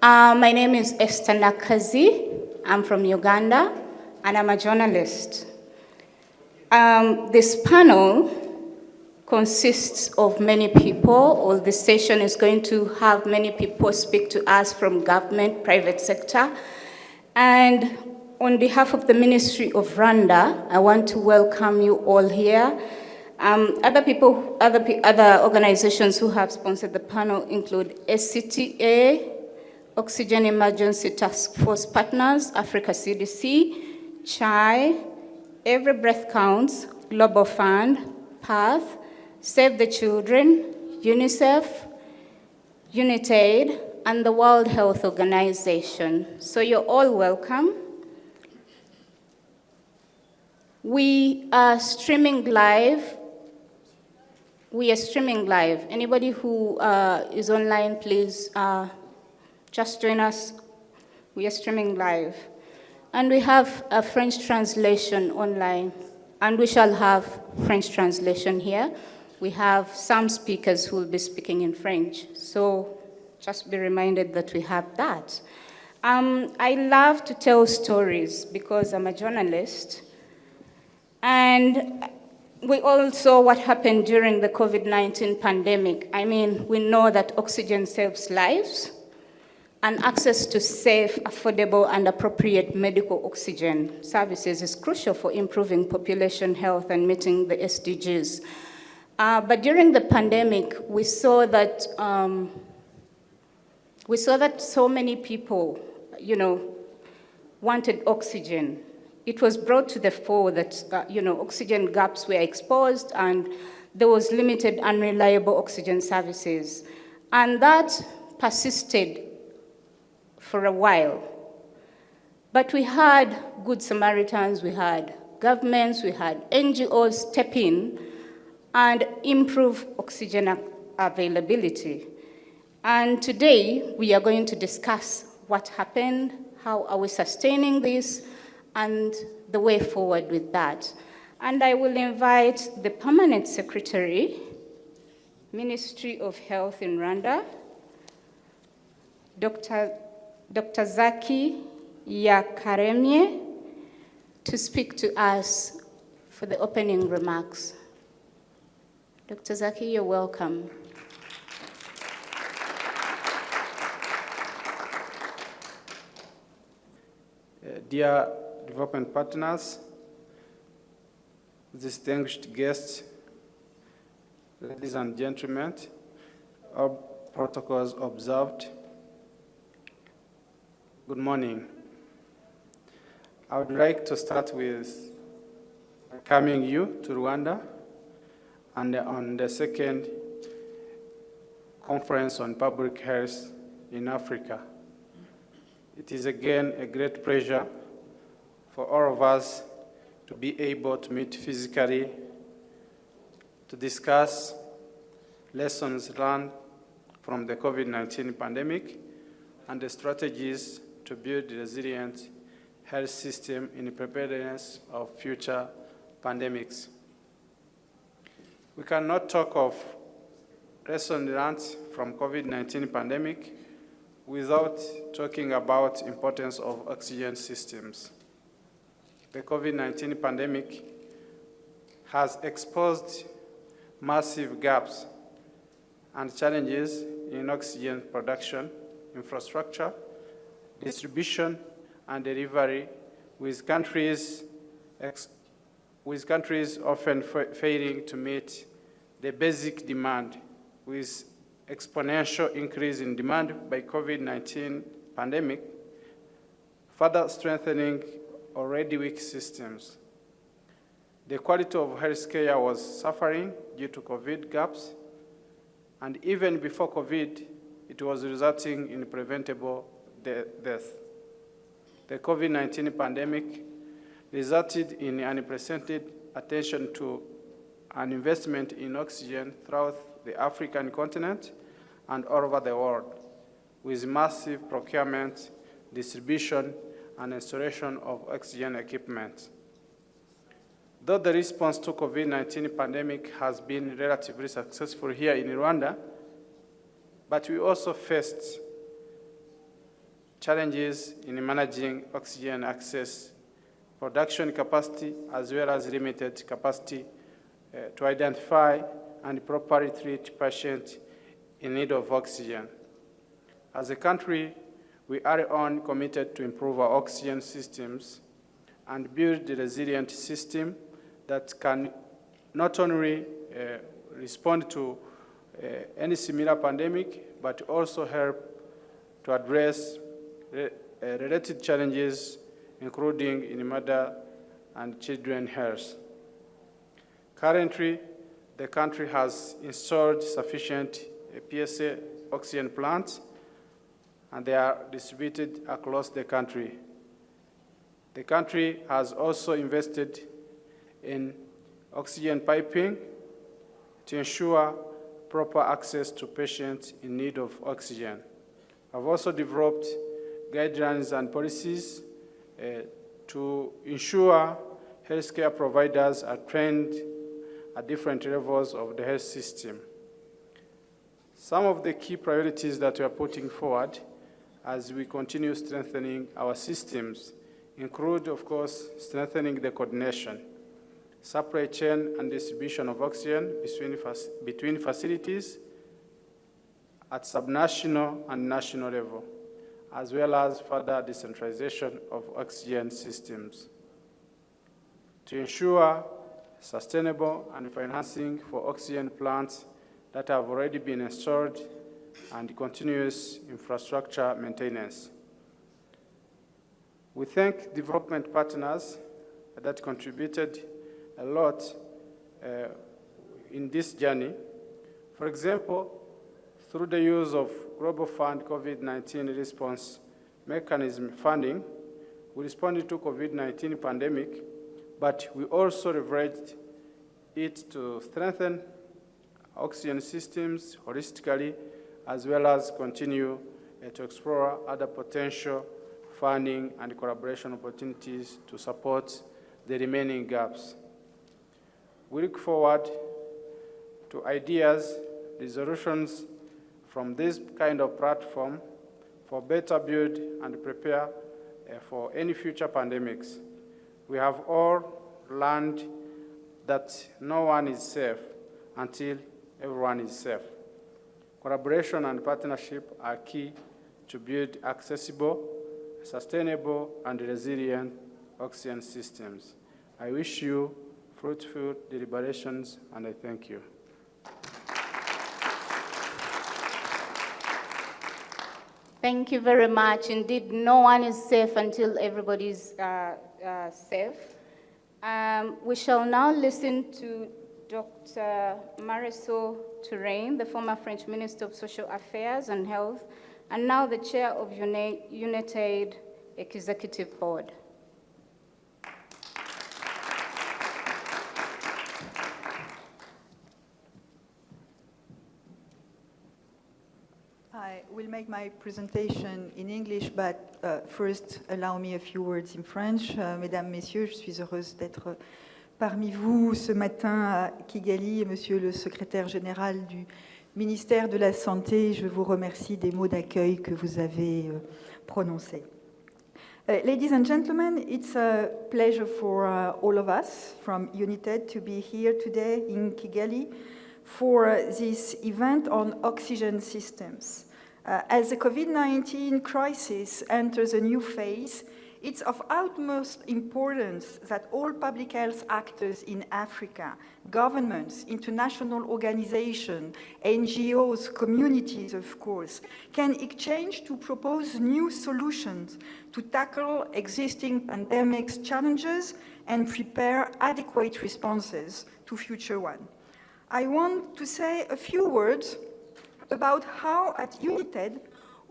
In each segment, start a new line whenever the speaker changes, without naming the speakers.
My name is Esther Nakazi. I'm from Uganda, and I'm a journalist. This panel consists of many people, or the session is going to have many people speak to us from government, private sector. And on behalf of the Ministry of Rwanda, I want to welcome you all here. Other organizations who have sponsored the panel include SCTA, Oxygen Emergency Task Force Partners, Africa CDC, CHAI, Every Breath Counts, Global Fund, PATH, Save the Children, UNICEF, UNITAID, and the World Health Organization. So you're all welcome. We are streaming live. Anybody who is online, please just join us. We are streaming live. And we have a French translation online, and we shall have French translation here. We have some speakers who will be speaking in French, so just be reminded that we have that. I love to tell stories because I'm a journalist, and we all saw what happened during the COVID-19 pandemic. I mean, we know that oxygen saves lives, and access to safe, affordable, and appropriate medical oxygen services is crucial for improving population health and meeting the SDGs. But during the pandemic, we saw that so many people, wanted oxygen. It was brought to the fore that, oxygen gaps were exposed, and there was limited unreliable oxygen services. And that persisted for a while. But we had Good Samaritans, we had governments, we had NGOs step in and improve oxygen availability. And today, we are going to discuss what happened, how are we sustaining this, and the way forward with that. And I will invite the Permanent Secretary, Ministry of Health in Rwanda, Dr. Zaki Yakaremye, to speak to us for the opening remarks. Dr. Zaki, you're welcome.
Dear development partners, distinguished guests, ladies and gentlemen, all protocols observed, good morning. I would like to start with welcoming you to Rwanda and on the second conference on public health in Africa. It is again a great pleasure for all of us to be able to meet physically to discuss lessons learned from the COVID-19 pandemic and the strategies to build a resilient health system in preparedness of future pandemics. We cannot talk of lessons learned from COVID-19 pandemic without talking about the importance of oxygen systems. The COVID-19 pandemic has exposed massive gaps and challenges in oxygen production, infrastructure, distribution, and delivery, with countries often failing to meet the basic demand, with exponential increase in demand by COVID-19 pandemic, further strengthening already weak systems. The quality of healthcare was suffering due to COVID gaps, and even before COVID, it was resulting in preventable death. The COVID-19 pandemic resulted in unprecedented attention to an investment in oxygen throughout the African continent and all over the world, with massive procurement, distribution, and installation of oxygen equipment. Though the response to COVID-19 pandemic has been relatively successful here in Rwanda, but we also faced challenges in managing oxygen access, production capacity, as well as limited capacity to identify and properly treat patients in need of oxygen. As a country, we are on committed to improve our oxygen systems and build a resilient system that can not only respond to any similar pandemic, but also help to address related challenges, including in mother and children health. Currently, the country has installed sufficient PSA oxygen plants, and they are distributed across the country. The country has also invested in oxygen piping to ensure proper access to patients in need of oxygen. I've also developed guidelines and policies to ensure healthcare providers are trained at different levels of the health system. Some of the key priorities that we are putting forward as we continue strengthening our systems include, of course, strengthening the coordination, supply chain and distribution of oxygen between facilities at subnational and national level, as well as further decentralization of oxygen systems. To ensure sustainable and financing for oxygen plants that have already been installed and continuous infrastructure maintenance. We thank development partners that contributed a lot in this journey. For example, through the use of Global Fund COVID-19 Response Mechanism funding, we responded to COVID-19 pandemic, but we also leveraged it to strengthen oxygen systems holistically, as well as continue to explore other potential funding and collaboration opportunities to support the remaining gaps. We look forward to ideas, resolutions from this kind of platform for better build and prepare for any future pandemics. We have all learned that no one is safe until everyone is safe. Collaboration and partnership are key to build accessible, sustainable, and resilient oxygen systems. I wish you fruitful deliberations, and I thank you.
Thank you very much. Indeed, no one is safe until everybody's safe. We shall now listen to Dr. Marisol Touraine, the former French Minister of Social Affairs and Health, and now the chair of UNITAID Executive Board.
I will make my presentation in English, but first allow me a few words in French. Mesdames, Messieurs, je suis heureuse d'être parmi vous ce matin à Kigali. Monsieur le secrétaire général du ministère de la Santé, je vous remercie des mots d'accueil que vous avez prononcés. Ladies and gentlemen, it's a pleasure for all of us from UNITAID to be here today in Kigali for this event on oxygen systems. As the COVID-19 crisis enters a new phase, it's of utmost importance that all public health actors in Africa, governments, international organizations, NGOs, communities, of course, can exchange to propose new solutions to tackle existing pandemic challenges and prepare adequate responses to future ones. I want to say a few words about how at UNITAID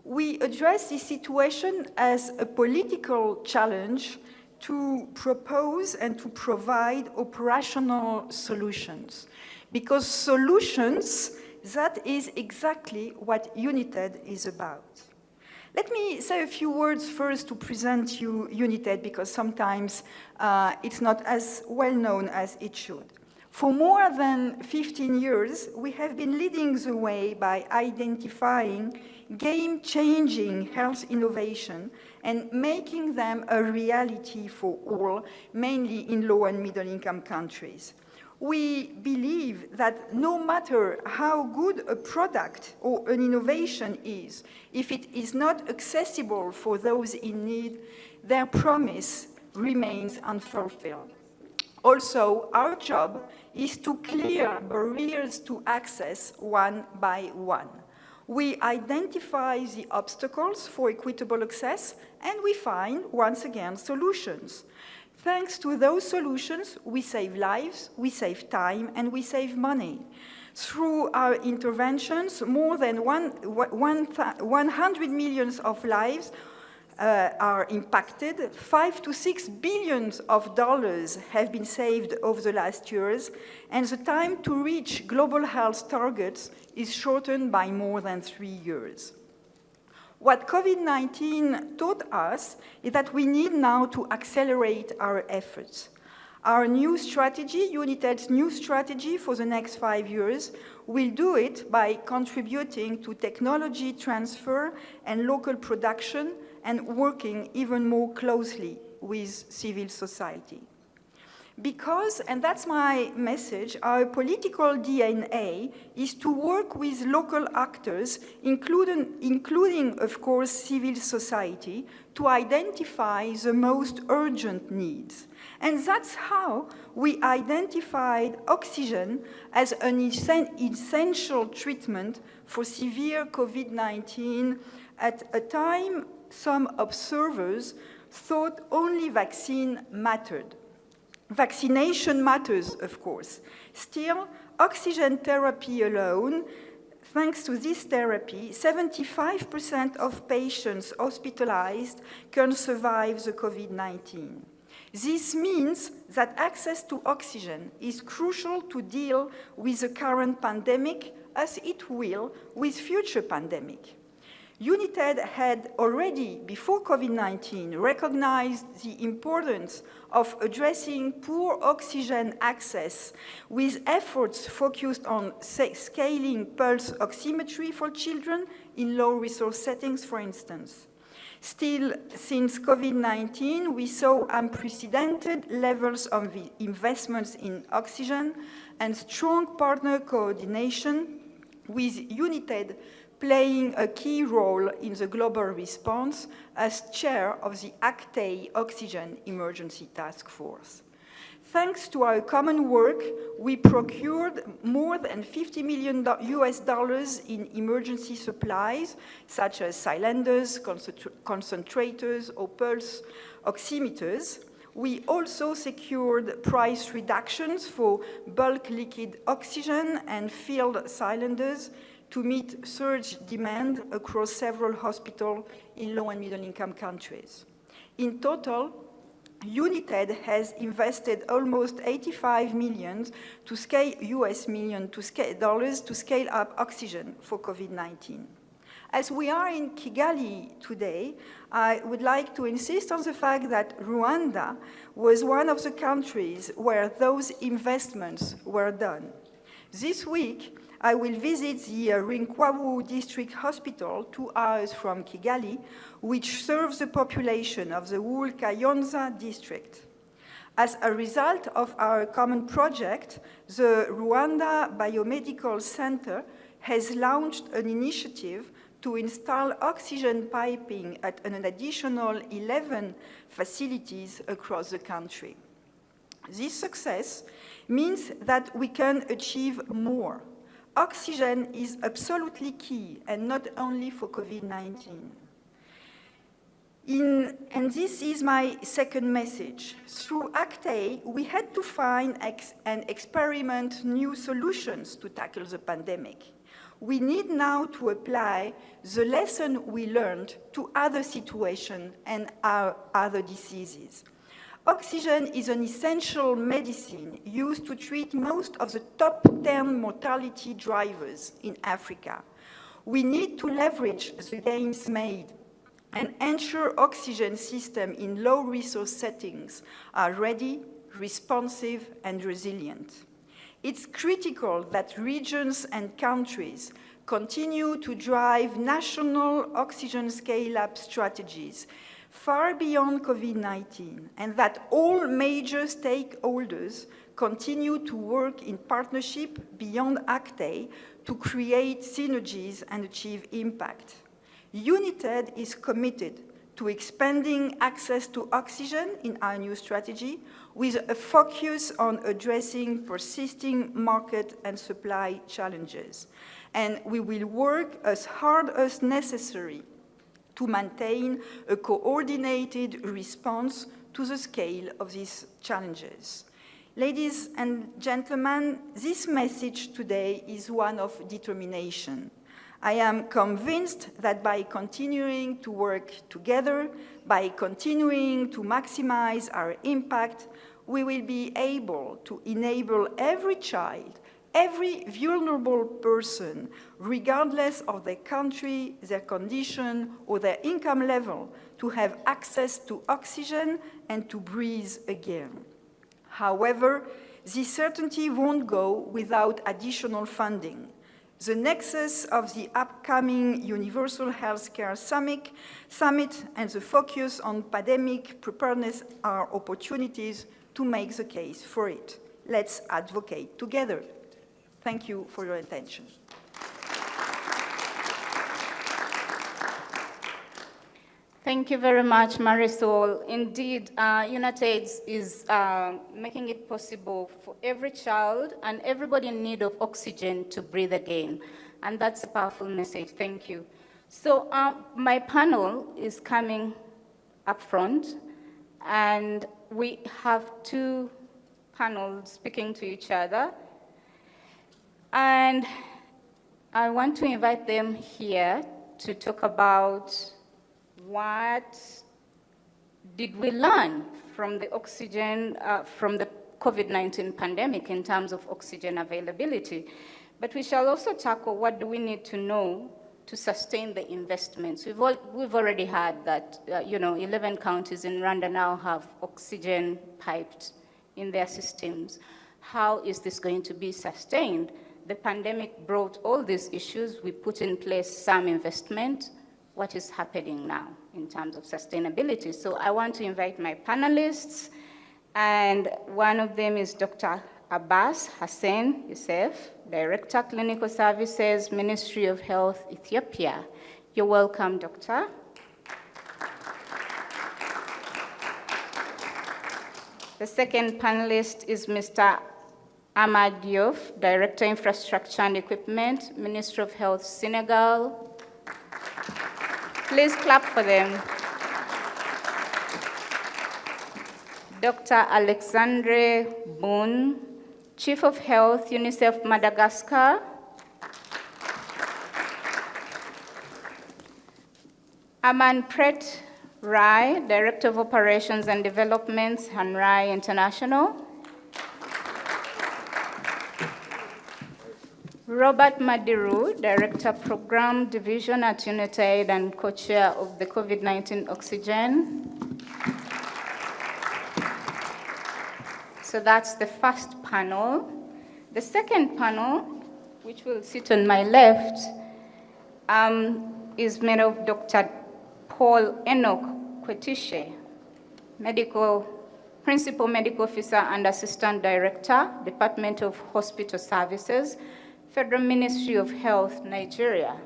we address this situation as a political challenge to propose and to provide operational solutions. Because solutions, that is exactly what UNITAID is about. Let me say a few words first to present you UNITAID, because sometimes it's not as well known as it should. For more than 15 years, we have been leading the way by identifying game-changing health innovation and making them a reality for all, mainly in low and middle-income countries. We believe that no matter how good a product or an innovation is, if it is not accessible for those in need, their promise remains unfulfilled. Also, our job is to clear barriers to access one by one. We identify the obstacles for equitable access, and we find, once again, solutions. Thanks to those solutions, we save lives, we save time, and we save money. Through our interventions, more than 100 million of lives are impacted. $5 to $6 billion have been saved over the last years, and the time to reach global health targets is shortened by more than 3 years. What COVID-19 taught us is that we need now to accelerate our efforts. Our new strategy, UNITED's new strategy for the next 5 years, will do it by contributing to technology transfer and local production and working even more closely with civil society. Because, and that's my message, our political DNA is to work with local actors, including, of course, civil society, to identify the most urgent needs. And that's how we identified oxygen as an essential treatment for severe COVID-19 at a time some observers thought only vaccine mattered. Vaccination matters, of course. Still, oxygen therapy alone, thanks to this therapy, 75% of patients hospitalized can survive the COVID-19. This means that access to oxygen is crucial to deal with the current pandemic, as it will with future pandemic. UNITED had already, before COVID-19, recognized the importance of addressing poor oxygen access with efforts focused on scaling pulse oximetry for children in low-resource settings, for instance. Still, since COVID-19, we saw unprecedented levels of investments in oxygen and strong partner coordination, with UNITED playing a key role in the global response as chair of the ACTAE Oxygen Emergency Task Force. Thanks to our common work, we procured more than $50 million in emergency supplies, such as cylinders, concentrators, or pulse oximeters. We also secured price reductions for bulk liquid oxygen and filled cylinders to meet surge demand across several hospitals in low and middle-income countries. In total, UNITED has invested almost $85 million to scale up oxygen for COVID-19. As we are in Kigali today, I would like to insist on the fact that Rwanda was one of the countries where those investments were done. This week, I will visit the Rinkwabu District Hospital, 2 hours from Kigali, which serves the population of the Wool Kayonza district. As a result of our common project, the Rwanda Biomedical Center has launched an initiative to install oxygen piping at an additional 11 facilities across the country. This success means that we can achieve more. Oxygen is absolutely key, and not only for COVID-19. And this is my second message. Through ACTAE, we had to find and experiment new solutions to tackle the pandemic. We need now to apply the lesson we learned to other situations and our other diseases. Oxygen is an essential medicine used to treat most of the top 10 mortality drivers in Africa. We need to leverage the gains made and ensure oxygen systems in low-resource settings are ready, responsive, and resilient. It's critical that regions and countries continue to drive national oxygen scale-up strategies far beyond COVID-19, and that all major stakeholders continue to work in partnership beyond ACTE to create synergies and achieve impact. UNITED is committed to expanding access to oxygen in our new strategy with a focus on addressing persisting market and supply challenges. And we will work as hard as necessary to maintain a coordinated response to the scale of these challenges. Ladies and gentlemen, this message today is one of determination. I am convinced that by continuing to work together, by continuing to maximize our impact, we will be able to enable every child, every vulnerable person, regardless of their country, their condition, or their income level, to have access to oxygen and to breathe again. However, this certainty won't go without additional funding. The nexus of the upcoming Universal Healthcare Summit and the focus on pandemic preparedness are opportunities to make the case for it. Let's advocate together. Thank you for your attention.
Thank you very much, Marisol. Indeed, UNITED is making it possible for every child and everybody in need of oxygen to breathe again. And that's a powerful message. Thank you. So my panel is coming up front, and we have two panels speaking to each other. And I want to invite them here to talk about what did we learn from the oxygen, from the COVID-19 pandemic in terms of oxygen availability. But we shall also tackle what do we need to know to sustain the investments. We've already heard that 11 counties in Rwanda now have oxygen piped in their systems. How is this going to be sustained? The pandemic brought all these issues. We put in place some investment. What is happening now in terms of sustainability? So I want to invite my panelists, and one of them is Dr. Abbas Hassan Youssef, Director, Clinical Services, Ministry of Health, Ethiopia. You're welcome, Doctor. The second panelist is Mr. Ahmad Diouf, Director, Infrastructure and Equipment, Ministry of Health, Senegal. Please clap for them. Dr. Alexandre Boone, Chief of Health, UNICEF Madagascar. Amanpreet Rai, Director of Operations and Developments, Hanrai International. Robert Madiru, Director, Program Division at UNITAID and co-chair of the COVID-19 Oxygen. So that's the first panel. The second panel, which will sit on my left, is made of Dr. Paul Enoch Kwetishe, Principal Medical Officer and Assistant Director, Department of Hospital Services, Federal Ministry of Health, Nigeria.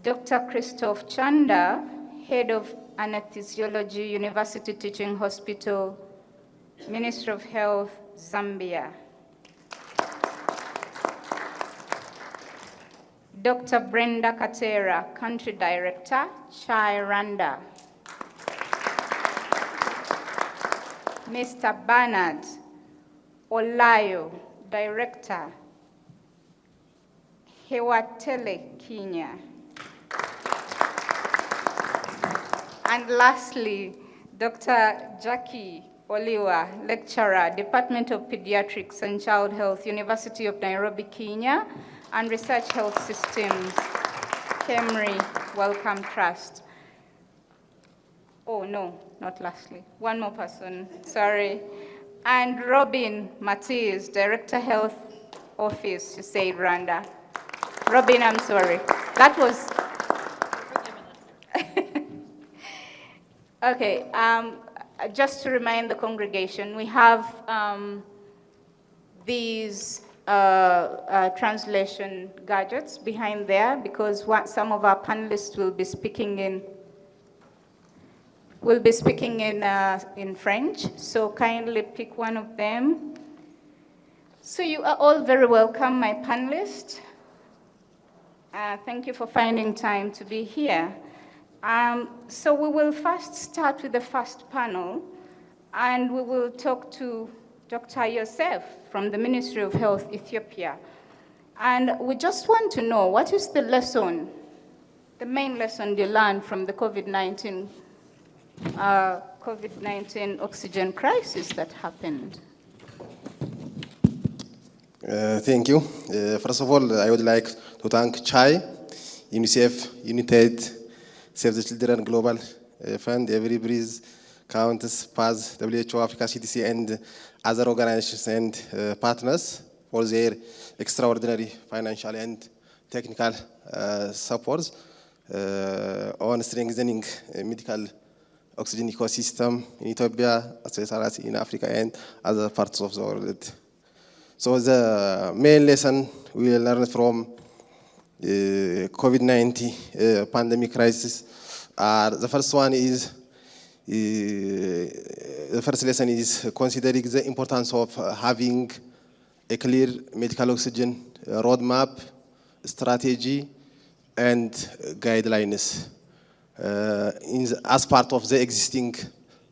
Dr. Christophe Chanda, Head of Anesthesiology, University Teaching Hospital, Ministry of Health, Zambia. Dr. Brenda Katera, Country Director, Chai Rwanda. Mr. Bernard Olayo, Director, Hewatele, Kenya. And lastly, Dr. Jackie Oliwa, Lecturer, Department of Pediatrics and Child Health, University of Nairobi, Kenya, and Research Health Systems, KEMRI Wellcome Trust. Oh no, not lastly, one more person, sorry. And Robin Matiz, Director Health Office, you say Rwanda. Robin, I'm sorry. That was... Okay, just to remind the congregation, we have these translation gadgets behind there because some of our panelists will be speaking in French, so kindly pick one of them. So you are all very welcome, my panelists. Thank you for finding time to be here. So we will first start with the first panel, and we will talk to Dr. Yosef from the Ministry of Health, Ethiopia. And we just want to know, what is the lesson, the main lesson you learned from the COVID-19 oxygen crisis that happened?
Thank you. First of all, I would like to thank CHAI, UNICEF, United, Save the Children Global Fund, Every Breeze, Counts, PAZ, WHO, Africa CDC, and other organizations and partners for their extraordinary financial and technical support on strengthening medical oxygen ecosystem in Ethiopia, as well as in Africa and other parts of the world. So the main lesson we learned from COVID-19 pandemic crisis, the first one is, the first lesson is considering the importance of having a clear medical oxygen roadmap, strategy, and guidelines as part of the existing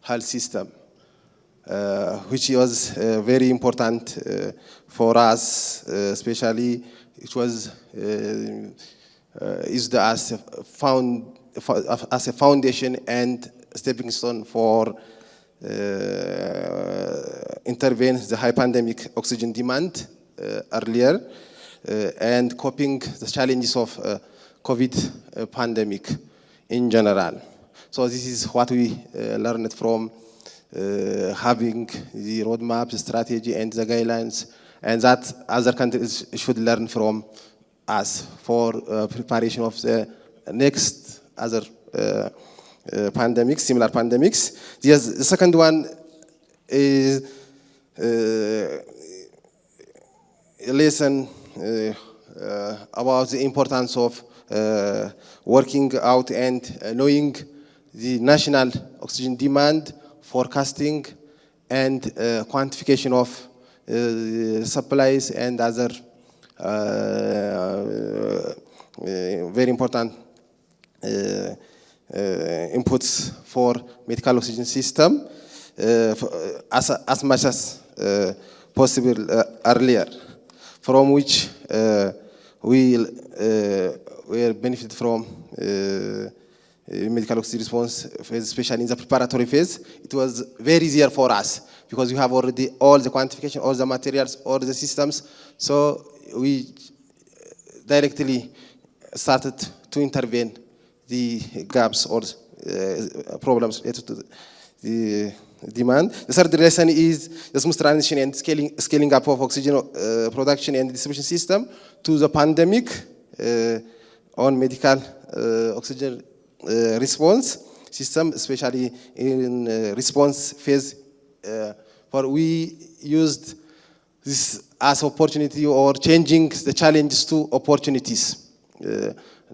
health system, which was very important for us, especially it was used as a foundation and stepping stone for intervene the high pandemic oxygen demand earlier and coping the challenges of COVID pandemic in general. So this is what we learned from having the roadmap, the strategy, and the guidelines, and that other countries should learn from us for preparation of the next other pandemics, similar pandemics. The second one is a lesson about the importance of working out and knowing the national oxygen demand, forecasting, and quantification of supplies and other very important inputs for medical oxygen system as much as possible earlier, from which we will benefit from medical oxygen response phase, especially in the preparatory phase. It was very easier for us because we have already all the quantification, all the materials, all the systems. So we directly started to intervene the gaps or problems related to the demand. The third lesson is the smooth transition and scaling up of oxygen production and distribution system to the pandemic on medical oxygen response system, especially in response phase, for we used this as opportunity or changing the challenges to opportunities.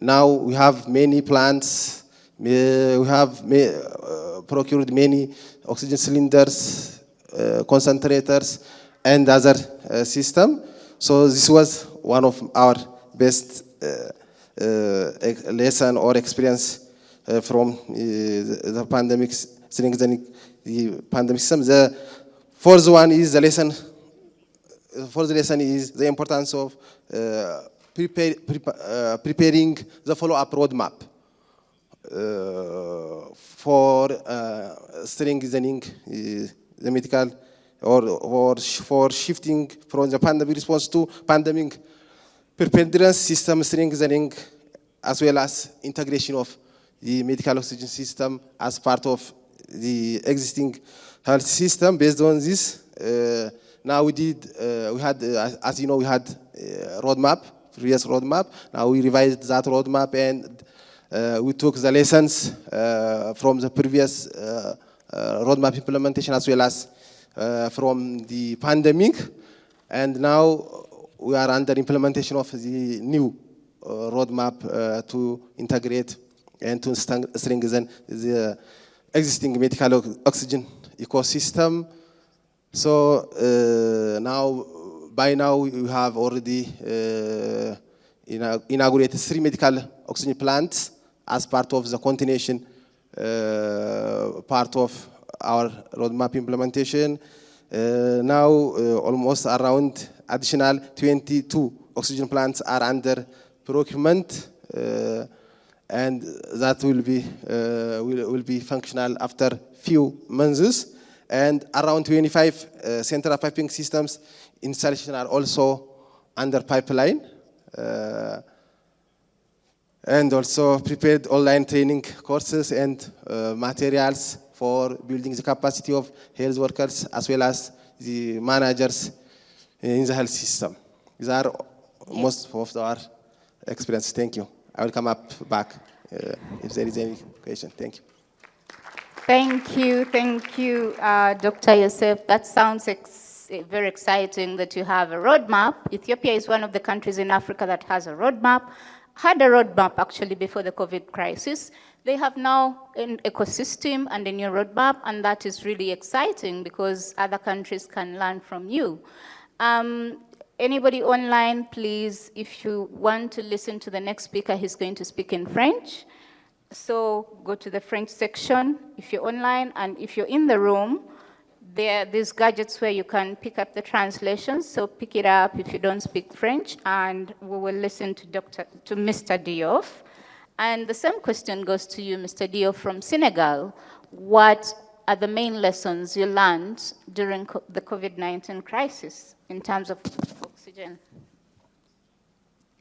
Now we have many plants, we have procured many oxygen cylinders, concentrators, and other system. So this was one of our best lesson or experience from the pandemic, strengthening the pandemic system. The fourth one is the lesson. The fourth lesson is the importance of preparing the follow-up roadmap for strengthening the medical or for shifting from the pandemic response to pandemic preparedness system strengthening, as well as integration of the medical oxygen system as part of the existing health system. Based on this, Now we had, as you know, we had roadmap, previous roadmap. Now we revised that roadmap, and we took the lessons from the previous roadmap implementation as well as from the pandemic. And now we are under implementation of the new roadmap to integrate and to strengthen the existing medical oxygen ecosystem. So by now we have already inaugurated 3 medical oxygen plants as part of the continuation part of our roadmap implementation. Now almost around additional 22 oxygen plants are under procurement, and that will be functional after few months. And around 25 central piping systems installation are also under pipeline. And also prepared online training courses and materials for building the capacity of health workers as well as the managers in the health system. These are most of our experience. Thank you. I will come back if there is any question. Thank you.
Thank you, Dr. Youssef. That sounds very exciting that you have a roadmap. Ethiopia is one of the countries in Africa that has a roadmap, had a roadmap actually before the COVID crisis. They have now an ecosystem and a new roadmap, and that is really exciting because other countries can learn from you. Anybody online, please, if you want to listen to the next speaker, he's going to speak in French. So go to the French section if you're online, and if you're in the room, there are these gadgets where you can pick up the translations. So pick it up if you don't speak French, and we will listen to Mr. Diop. And the same question goes to you, Mr. Diop from Senegal. What are the main lessons you learned during the COVID-19 crisis in terms of oxygen?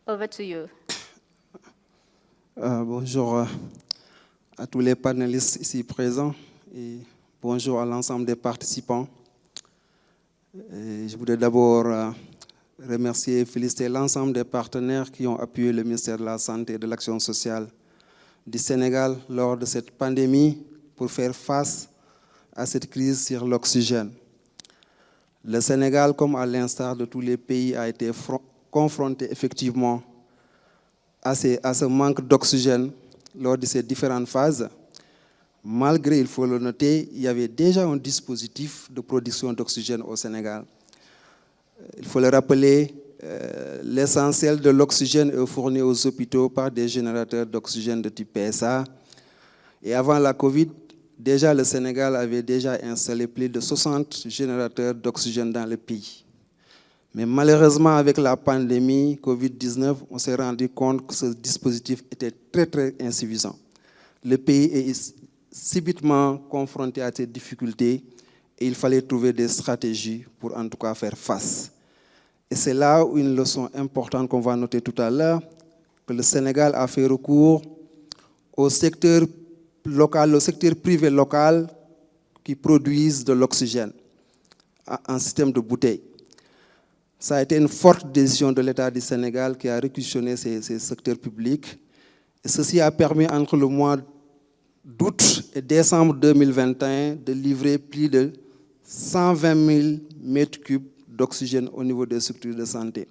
Over to you.
Bonjour à tous les panélistes ici présents et bonjour à l'ensemble des participants. Et je voudrais d'abord remercier et féliciter l'ensemble des partenaires qui ont appuyé le ministère de la Santé et de l'Action sociale du Sénégal lors de cette pandémie pour faire face à cette crise sur l'oxygène. Le Sénégal, comme à l'instar de tous les pays, a été confronté effectivement à ce manque d'oxygène lors de ces différentes phases. Malgré, il faut le noter, il y avait déjà un dispositif de production d'oxygène au Sénégal. Il faut le rappeler, l'essentiel de l'oxygène est fourni aux hôpitaux par des générateurs d'oxygène de type PSA. Et avant la Covid, déjà le Sénégal avait déjà installé plus de 60 générateurs d'oxygène dans le pays. Mais malheureusement, avec la pandémie Covid-19, on s'est rendu compte que ce dispositif était très, très insuffisant. Le pays est subitement confronté à ces difficultés et il fallait trouver des stratégies pour en tout cas faire face. Et c'est là où une leçon importante qu'on va noter tout à l'heure, que le Sénégal a fait recours au secteur local, au secteur privé local qui produisent de l'oxygène en système de bouteilles. Ça a été une forte décision de l'État du Sénégal qui a réquisitionné ces secteurs publics. Et ceci a permis, entre le mois d'août et décembre 2021, de livrer plus de 120 000 mètres cubes d'oxygène au niveau des structures de santé.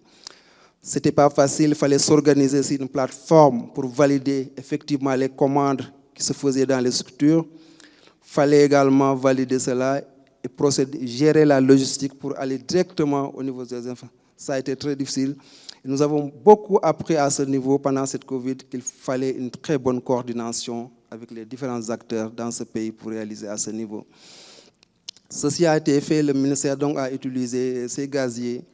Ce n'était pas facile, il fallait s'organiser sur une plateforme pour valider effectivement les commandes qui se faisaient dans les structures. Il fallait également valider cela et procéder, gérer la logistique pour aller directement au niveau des enfants. Ça a été très difficile. Et nous avons beaucoup appris à ce niveau pendant cette Covid qu'il fallait une très bonne coordination avec les différents acteurs dans ce pays pour réaliser à ce niveau. Ceci a été fait, le ministère donc a utilisé ces gaziers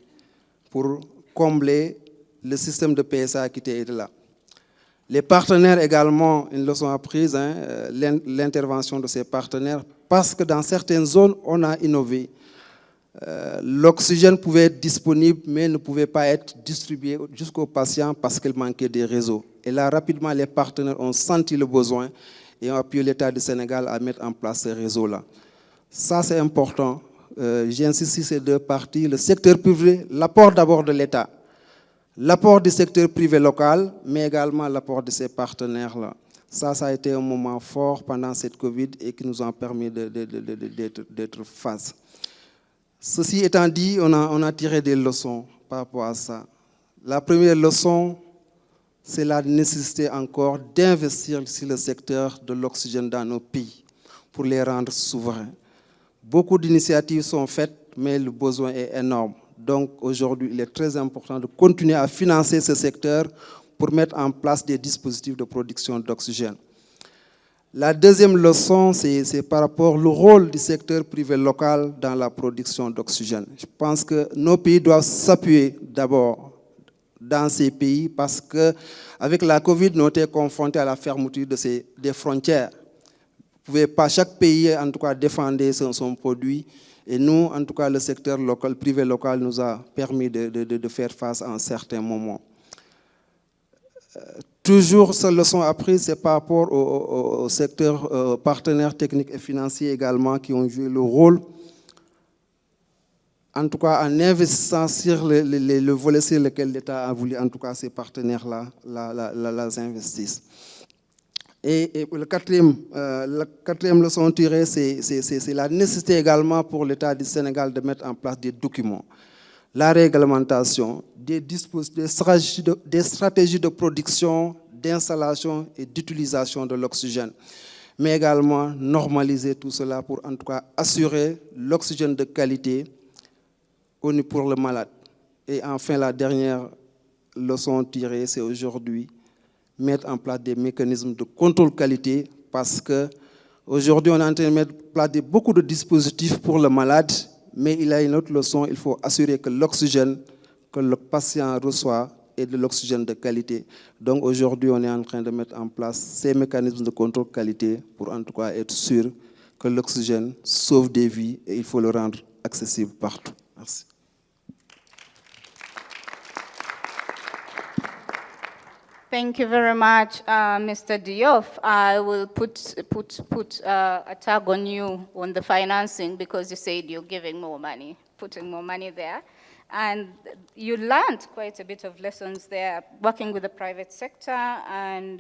pour combler le système de PSA qui était là. Les partenaires également, une leçon apprise, l'intervention de ces partenaires, parce que dans certaines zones, on a innové. L'oxygène pouvait être disponible, mais ne pouvait pas être distribué jusqu'aux patients parce qu'il manquait des réseaux. Et là, rapidement, les partenaires ont senti le besoin et ont appuyé l'État du Sénégal à mettre en place ces réseaux-là. Ça, c'est important. j'insiste sur ces deux parties, le secteur privé, l'apport d'abord de l'État, l'apport du secteur privé local, mais également l'apport de ces partenaires-là. Ça a été un moment fort pendant cette Covid et qui nous a permis d'être face. Ceci étant dit, on a tiré des leçons par rapport à ça. La première leçon, c'est la nécessité encore d'investir sur le secteur de l'oxygène dans nos pays pour les rendre souverains. Beaucoup d'initiatives sont faites, mais le besoin est énorme. Donc aujourd'hui, il est très important de continuer à financer ce secteur pour mettre en place des dispositifs de production d'oxygène. La deuxième leçon, c'est par rapport au rôle du secteur privé local dans la production d'oxygène. Je pense que nos pays doivent s'appuyer d'abord dans ces pays parce qu'avec la Covid, nous avons été confrontés à la fermeture des frontières. Vous ne pouvez pas, chaque pays, en tout cas, défendre son produit. Et nous, en tout cas, le secteur local, privé local nous a permis de faire face à un certain moment. Toujours, cette leçon apprise, c'est par rapport au secteur partenaires techniques et financiers également qui ont joué le rôle, en tout cas en investissant sur le volet sur lequel l'État a voulu, en tout cas ces partenaires-là, les investissent. Et la quatrième leçon tirée, c'est la nécessité également pour l'État du Sénégal de mettre en place des documents, la réglementation, des stratégies de production, d'installation et d'utilisation de l'oxygène, mais également normaliser tout cela pour en tout cas assurer l'oxygène de qualité pour le malade. Et enfin, la dernière leçon tirée, c'est aujourd'hui mettre en place des mécanismes de contrôle qualité parce qu'aujourd'hui, on est en train de mettre en place beaucoup de dispositifs pour le malade, mais il y a une autre leçon, il faut assurer que l'oxygène que le patient reçoit est de l'oxygène de qualité. Donc aujourd'hui, on est en train de mettre en place ces mécanismes de contrôle qualité pour en tout cas être sûr que l'oxygène sauve des vies et il faut le rendre accessible partout. Merci.
Thank you very much, Mr. Diouf. I will put a tag on you on the financing because you said you're giving more money, putting more money there. And you learned quite a bit of lessons there, working with the private sector and,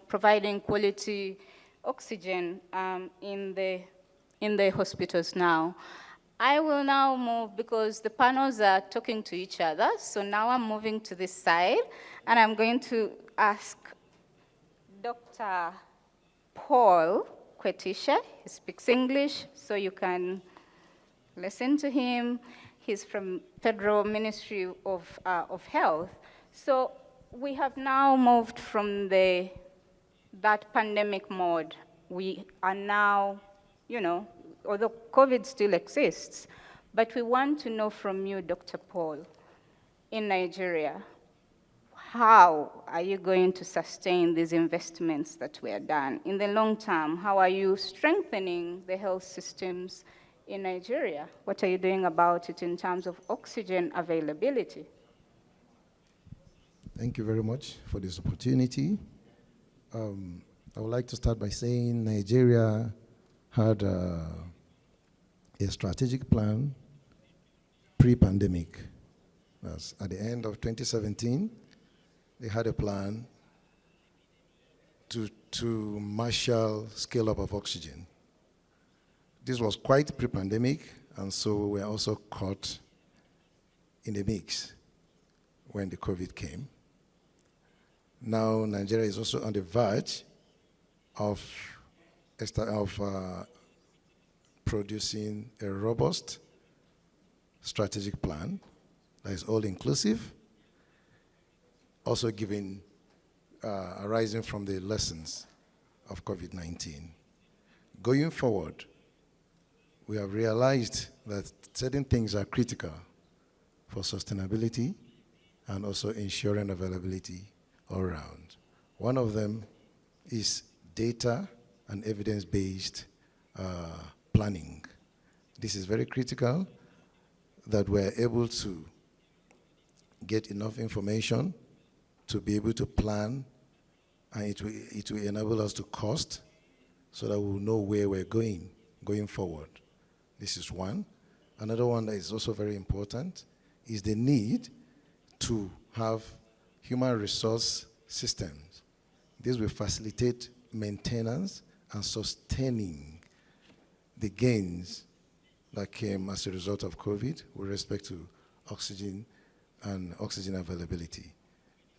providing quality oxygen in the hospitals now. I will now move because the panels are talking to each other. So now I'm moving to this side and I'm going to ask Dr. Paul Kwetisha. He speaks English, so you can listen to him. He's from Federal Ministry of Health. So we have now moved from that pandemic mode. We are now, although COVID still exists, but we want to know from you, Dr. Paul, in Nigeria, how are you going to sustain these investments that were done? In the long term, how are you strengthening the health systems in Nigeria? What are you doing about it in terms of oxygen availability?
Thank you very much for this opportunity. I would like to start by saying Nigeria had a strategic plan pre-pandemic. At the end of 2017, they had a plan to marshal scale-up of oxygen. This was quite pre-pandemic, and so we were also caught in the mix when the COVID came. Now Nigeria is also on the verge of producing a robust strategic plan that is all-inclusive, also arising from the lessons of COVID-19. Going forward, we have realized that certain things are critical for sustainability and also ensuring availability all around. One of them is data and evidence-based planning. This is very critical that we're able to get enough information to be able to plan, and it will enable us to cost so that we'll know where we're going forward. This is one. Another one that is also very important is the need to have human resource systems. This will facilitate maintenance and sustaining the gains that came as a result of COVID with respect to oxygen and oxygen availability.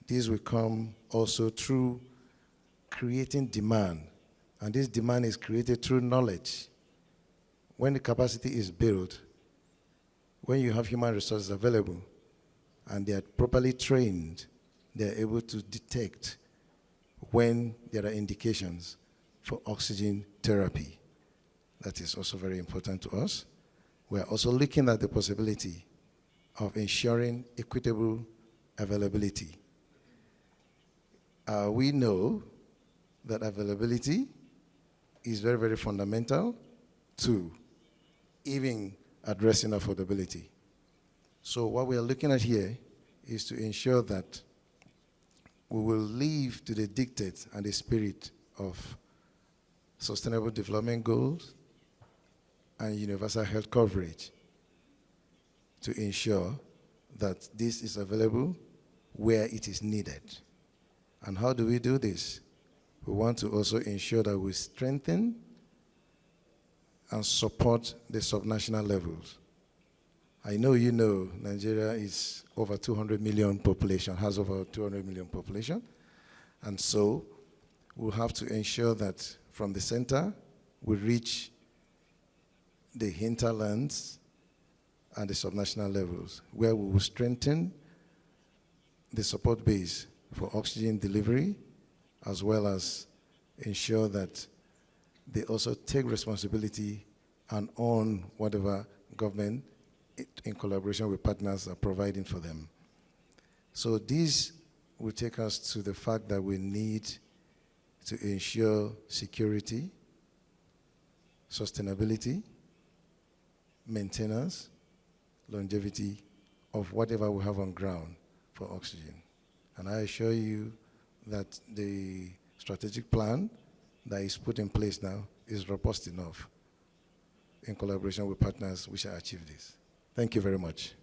This will come also through creating demand, and this demand is created through knowledge. When the capacity is built, when you have human resources available and they are properly trained, they are able to detect when there are indications for oxygen therapy. That is also very important to us. We are also looking at the possibility of ensuring equitable availability. We know that availability is very, very fundamental to even addressing affordability. So what we are looking at here is to ensure that we will live to the dictates and the spirit of Sustainable Development Goals and universal health coverage to ensure that this is available where it is needed. And how do we do this? We want to also ensure that we strengthen and support the subnational levels. I know you know Nigeria is over 200 million population, has over 200 million population. And so we'll have to ensure that from the center, we reach the hinterlands and the subnational levels, where we will strengthen the support base for oxygen delivery, as well as ensure that they also take responsibility and own whatever government, in collaboration with partners, are providing for them. So this will take us to the fact that we need to ensure security, sustainability, maintenance, longevity of whatever we have on ground for oxygen. And I assure you that the strategic plan that is put in place now is robust enough. In collaboration with partners, we shall achieve this. Thank you very much.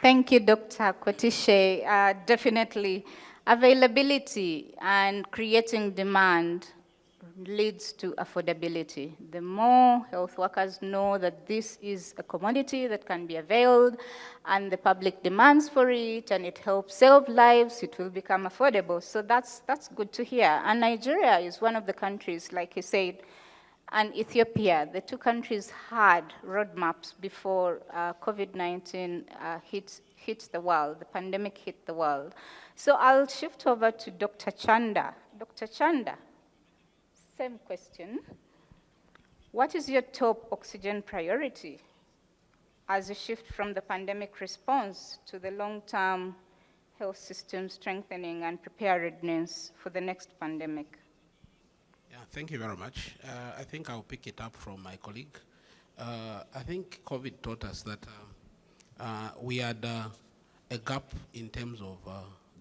Thank you, Dr. Kotishe. Definitely, availability and creating demand leads to affordability. The more health workers know that this is a commodity that can be availed and the public demands for it and it helps save lives, it will become affordable. So that's good to hear. And Nigeria is one of the countries, like you said, and Ethiopia, the two countries had roadmaps before COVID-19 hit the world, the pandemic hit the world. So I'll shift over to Dr. Chanda. Dr. Chanda, same question. What is your top oxygen priority as you shift from the pandemic response to the long-term health system strengthening and preparedness for the next pandemic?
Yeah, thank you very much. I think I'll pick it up from my colleague. I think COVID taught us that we had a gap in terms of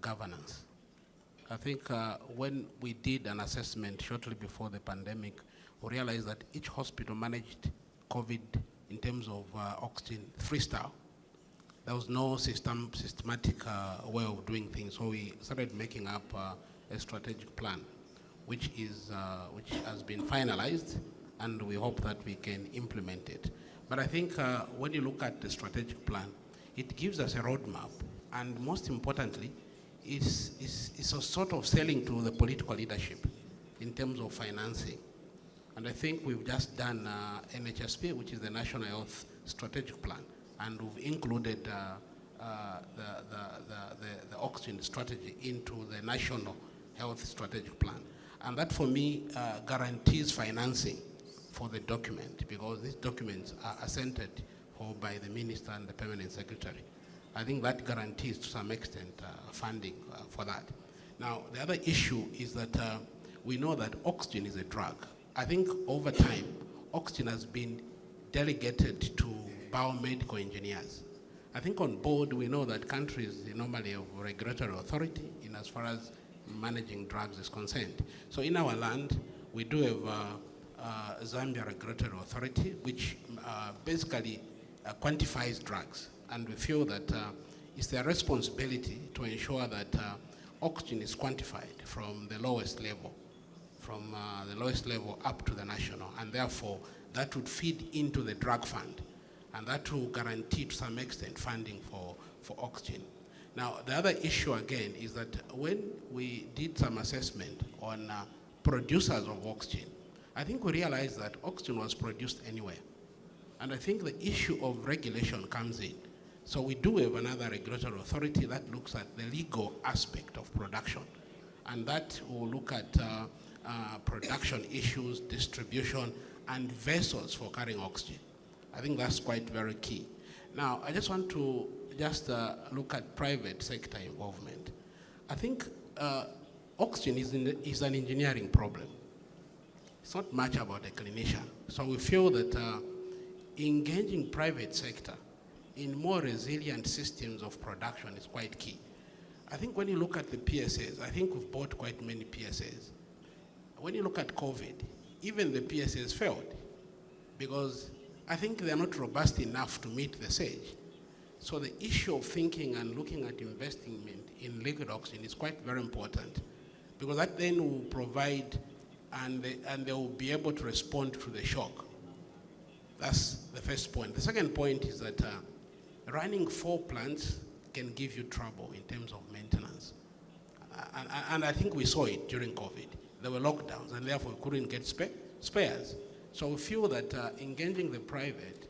governance. I think when we did an assessment shortly before the pandemic, we realized that each hospital managed COVID in terms of oxygen 3-star. There was no systematic way of doing things, so we started making up a strategic plan, which has been finalized, and we hope that we can implement it. But I think when you look at the strategic plan, it gives us a roadmap, and most importantly, it's a sort of selling to the political leadership in terms of financing. And I think we've just done NHSP, which is the National Health Strategic Plan, and we've included the oxygen strategy into the National Health Strategic Plan. And that, for me, guarantees financing for the document, because these documents are assented for by the minister and the permanent secretary. I think that guarantees, to some extent, funding for that. Now, the other issue is that we know that oxygen is a drug. I think over time, oxygen has been delegated to biomedical engineers. I think on board, we know that countries normally have regulatory authority in as far as managing drugs is concerned. So in our land, we do have Zambia Regulatory Authority, which basically quantifies drugs. And we feel that it's their responsibility to ensure that oxygen is quantified from the lowest level, up to the national. And therefore, that would feed into the drug fund. And that will guarantee to some extent funding for oxygen. Now, the other issue again is that when we did some assessment on producers of oxygen, I think we realized that oxygen was produced anywhere. And I think the issue of regulation comes in. So we do have another regulatory authority that looks at the legal aspect of production. And that will look at production issues, distribution, and vessels for carrying oxygen. I think that's quite very key. Now, I just want to look at private sector involvement. I think oxygen is an engineering problem. It's not much about a clinician. So we feel that engaging private sector in more resilient systems of production is quite key. I think when you look at the PSAs, I think we've bought quite many PSAs. When you look at COVID, even the PSAs failed because I think they're not robust enough to meet the SAGE. So the issue of thinking and looking at investment in liquid oxygen is quite very important because that then will provide and they will be able to respond to the shock. That's the first point. The second point is that running 4 plants can give you trouble in terms of maintenance. And I think we saw it during COVID. There were lockdowns and therefore we couldn't get spares. So we feel that engaging the private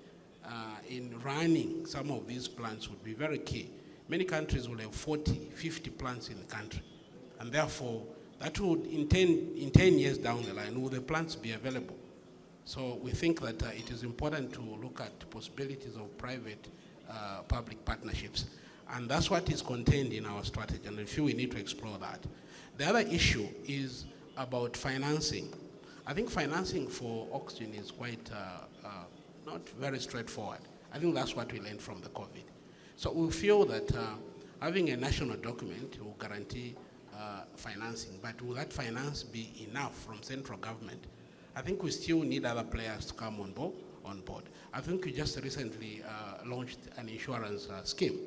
in running some of these plants would be very key. Many countries will have 40, 50 plants in the country. And therefore, that would, in 10 years down the line, will the plants be available? So we think that it is important to look at possibilities of private-public partnerships. And that's what is contained in our strategy, and I feel we need to explore that. The other issue is about financing. I think financing for oxygen is quite not very straightforward. I think that's what we learned from the COVID. So we feel that having a national document will guarantee financing, but will that finance be enough from central government? I think we still need other players to come on board. I think we just recently launched an insurance scheme,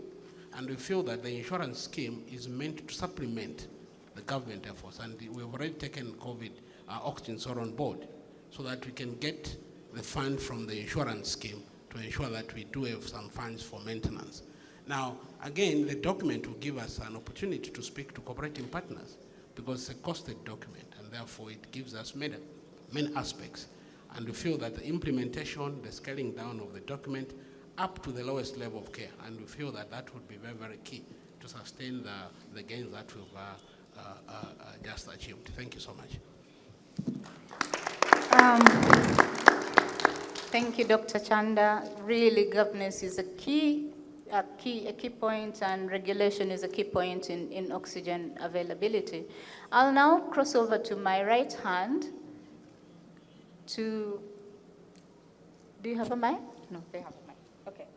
and we feel that the insurance scheme is meant to supplement the government efforts, and we've already taken COVID oxygen SOR on board so that we can get the fund from the insurance scheme to ensure that we do have some funds for maintenance. Now, again, the document will give us an opportunity to speak to cooperating partners because it's a costed document, and therefore it gives us many aspects. And we feel that the implementation, the scaling down of the document up to the lowest level of care, and we feel that that would be very, very key to sustain the gains that we've just achieved. Thank you so much.
Thank you, Dr. Chanda. Really, governance is a key point, and regulation is a key point in oxygen availability. I'll now cross over to my right hand to, do you have a mic? No, they have a mic. Okay.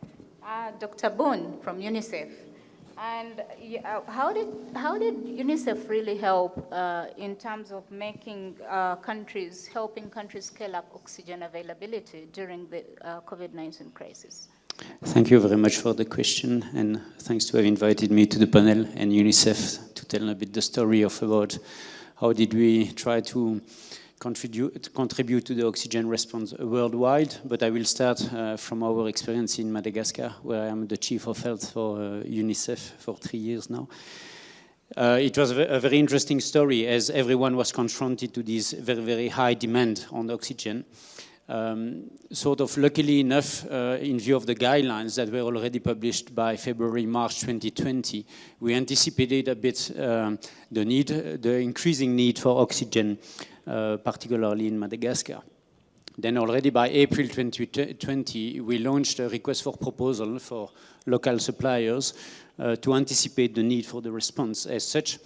Dr. Boone from UNICEF. And how did UNICEF really help in terms of making helping countries scale up oxygen availability during the COVID-19 crisis?
Thank you very much for the question, and thanks to have invited me to the panel and UNICEF to tell a bit the story about how did we try to contribute to the oxygen response worldwide. But I will start from our experience in Madagascar, where I am the Chief of Health for UNICEF for 3 years now. It was a very interesting story, as everyone was confronted to this very, very high demand on oxygen. Sort of luckily enough, in view of the guidelines that were already published by February, March 2020, we anticipated a bit the increasing need for oxygen, particularly in Madagascar. Then already by April 2020, we launched a request for proposal for local suppliers to anticipate the need for the response. As such,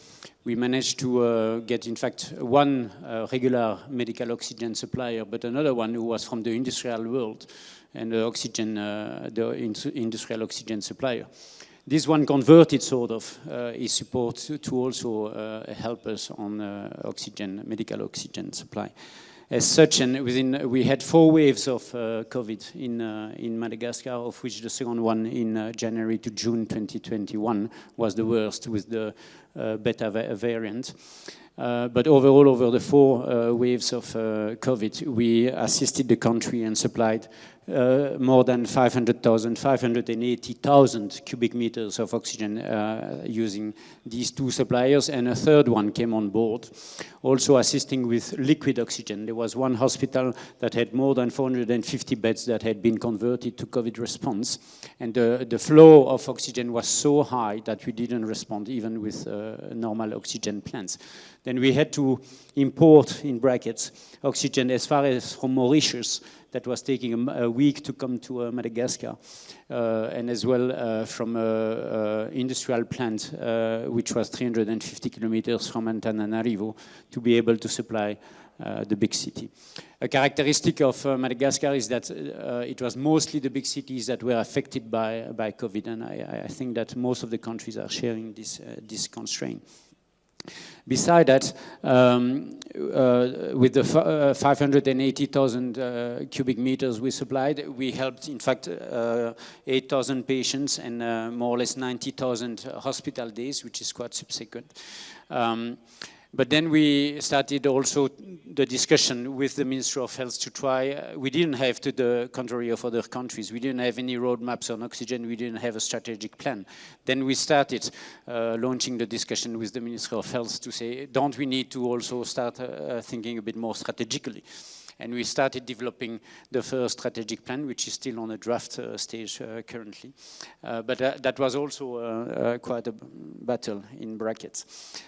we managed to get, in fact, one regular medical oxygen supplier, but another one who was from the industrial world and the industrial oxygen supplier. This one converted sort of his support to also help us on medical oxygen supply. as such, and we had 4 waves of COVID in Madagascar, of which the second one in January to June 2021 was the worst with the beta variant. But overall, over the 4 waves of COVID, we assisted the country and supplied more than 580,000 cubic meters of oxygen using these 2 suppliers, and a third one came on board, also assisting with liquid oxygen. There was one hospital that had more than 450 beds that had been converted to COVID response, and the flow of oxygen was so high that we didn't respond even with normal oxygen plants. Then we had to import, in brackets, oxygen as far as from Mauritius. That was taking a week to come to Madagascar, and as well from an industrial plant, which was 350 kilometers from Antananarivo, to be able to supply the big city. A characteristic of Madagascar is that it was mostly the big cities that were affected by COVID, and I think that most of the countries are sharing this constraint. Beside that, with the 580,000 cubic meters we supplied, we helped, in fact, 8,000 patients and more or less 90,000 hospital days, which is quite subsequent. But then we started also the discussion with the Ministry of Health to try. We didn't have, to the contrary of other countries, we didn't have any roadmaps on oxygen, we didn't have a strategic plan. Then we started launching the discussion with the Ministry of Health to say, don't we need to also start thinking a bit more strategically? And we started developing the first strategic plan, which is still on a draft stage currently. But that was also quite a battle, in brackets.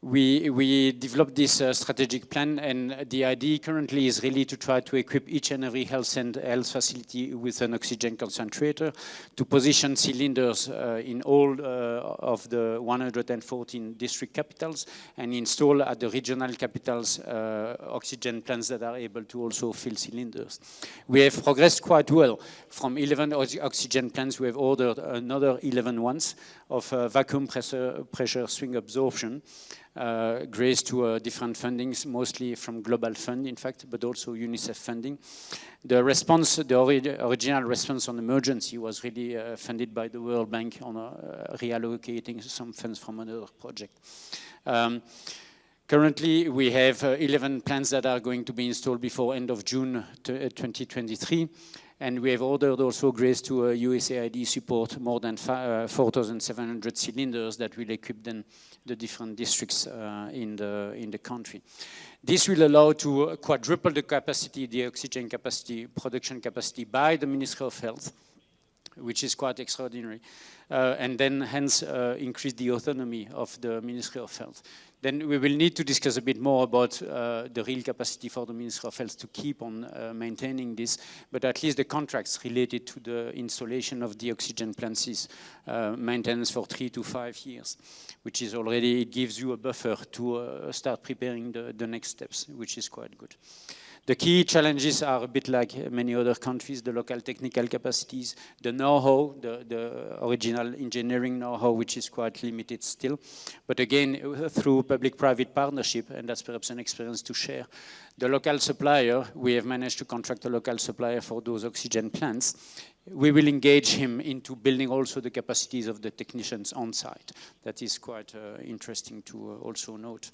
We developed this strategic plan, and the idea currently is really to try to equip each and every health facility with an oxygen concentrator, to position cylinders in all of the 114 district capitals, and install at the regional capitals oxygen plants that are able to also fill cylinders. We have progressed quite well. From 11 oxygen plants, we have ordered another 11 ones of vacuum pressure swing absorption, grace to different fundings, mostly from Global Fund, in fact, but also UNICEF funding. The response, the original response on emergency was really funded by the World Bank on reallocating some funds from another project. Currently, we have 11 plants that are going to be installed before end of June 2023. And we have ordered also, grace to USAID support, more than 4,700 cylinders that will equip then the different districts in the country. This will allow to quadruple the capacity, the oxygen capacity, production capacity by the Ministry of Health, which is quite extraordinary, and then hence increase the autonomy of the Ministry of Health. Then we will need to discuss a bit more about the real capacity for the Ministry of Health to keep on maintaining this, but at least the contracts related to the installation of the oxygen plants is maintenance for 3 to 5 years, which is already, it gives you a buffer to start preparing the next steps, which is quite good. The key challenges are a bit like many other countries, the local technical capacities, the know-how, the original engineering know-how, which is quite limited still. But again, through public-private partnership, and that's perhaps an experience to share, the local supplier, we have managed to contract a local supplier for those oxygen plants. We will engage him into building also the capacities of the technicians on site. That is quite interesting to also note.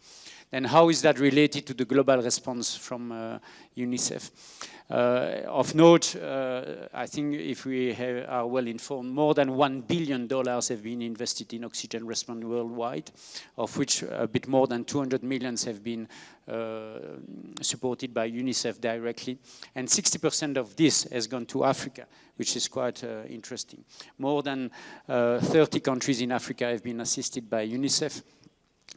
And how is that related to the global response from UNICEF? Of note, I think if we are well informed, more than $1 billion have been invested in oxygen response worldwide, of which a bit more than 200 million have been supported by UNICEF directly. And 60% of this has gone to Africa, which is quite interesting. More than 30 countries in Africa have been assisted by UNICEF,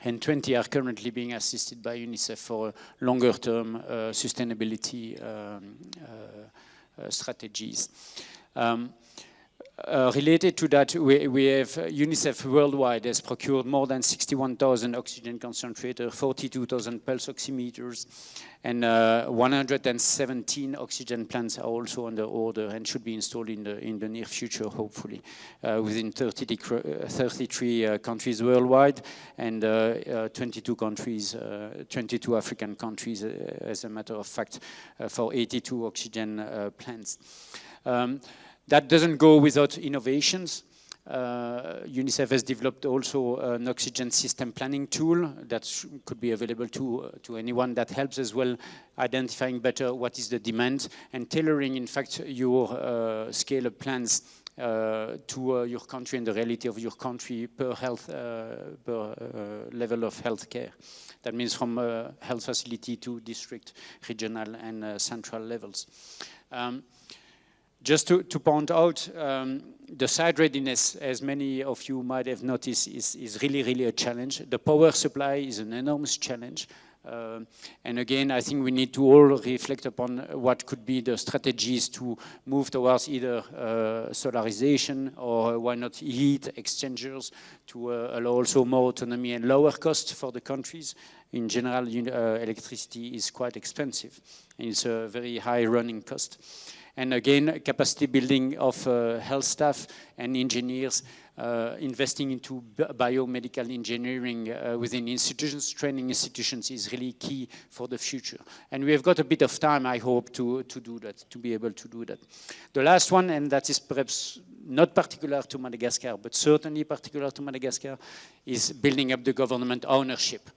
and 20 are currently being assisted by UNICEF for longer-term sustainability strategies. Related to that, we have UNICEF worldwide has procured more than 61,000 oxygen concentrators, 42,000 pulse oximeters, and 117 oxygen plants are also under order and should be installed in the near future, hopefully, within 33 countries worldwide and 22 countries, 22 African countries, as a matter of fact, for 82 oxygen plants. That doesn't go without innovations. UNICEF has developed also an oxygen system planning tool that could be available to anyone, that helps as well identifying better what is the demand and tailoring, in fact, your scale-up plans to your country and the reality of your country per level of healthcare. That means from health facility to district, regional, and central levels. Just to point out, the site readiness, as many of you might have noticed, is really, really a challenge. The power supply is an enormous challenge. And again, I think we need to all reflect upon what could be the strategies to move towards either solarization or why not heat exchangers to allow also more autonomy and lower cost for the countries. In general, electricity is quite expensive, and it's a very high running cost. And again, capacity building of health staff and engineers, investing into biomedical engineering within institutions, training institutions is really key for the future. And we have got a bit of time, I hope, to do that, to be able to do that. The last one, and that is perhaps not particular to Madagascar, but certainly particular to Madagascar, is building up the government ownership.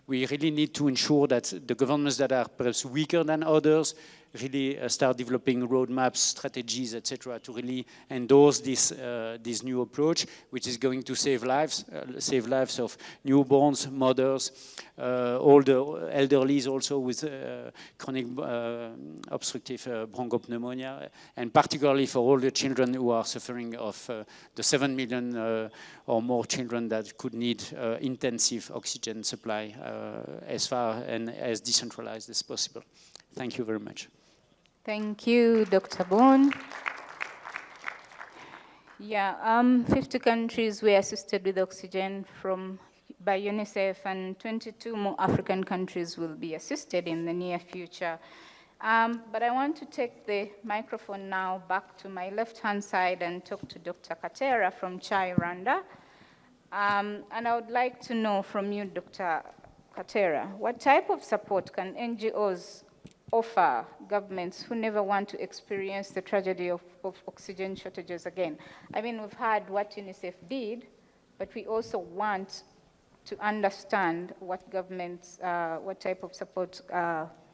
We really need to ensure that the governments that are perhaps weaker than others really start developing roadmaps, strategies, etc., to really endorse this new approach, which is going to save lives of newborns, mothers, all the elderlies also with chronic obstructive bronchopneumonia, and particularly for all the children who are suffering of the 7 million or more children that could need intensive oxygen supply as far and as decentralized as possible. Thank you very much.
Thank you, Dr. Boone. Yeah, 50 countries were assisted with oxygen by UNICEF, and 22 more African countries will be assisted in the near future. But I want to take the microphone now back to my left-hand side and talk to Dr. Katera from CHAI Rwanda. And I would like to know from you, Dr. Katera, what type of support can NGOs offer governments who never want to experience the tragedy of oxygen shortages again? I mean, we've heard what UNICEF did, but we also want to understand what governments, what type of support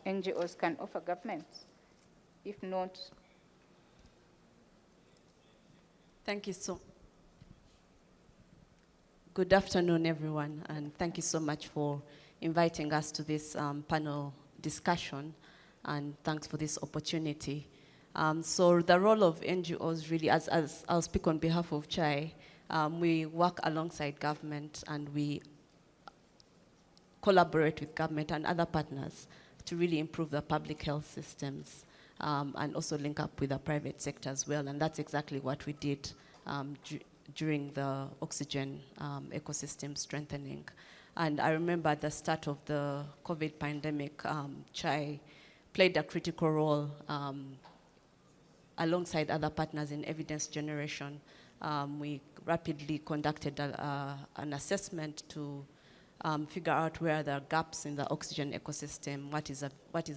NGOs can offer governments. If not.
Thank you so. Good afternoon, everyone, and thank you so much for inviting us to this panel discussion. And thanks for this opportunity. So the role of NGOs really, as I'll speak on behalf of CHAI, we work alongside government and we collaborate with government and other partners to really improve the public health systems and also link up with the private sector as well. And that's exactly what we did during the oxygen ecosystem strengthening. And I remember at the start of the COVID pandemic, CHAI played a critical role alongside other partners in evidence generation. We rapidly conducted an assessment to figure out where there are gaps in the oxygen ecosystem, what is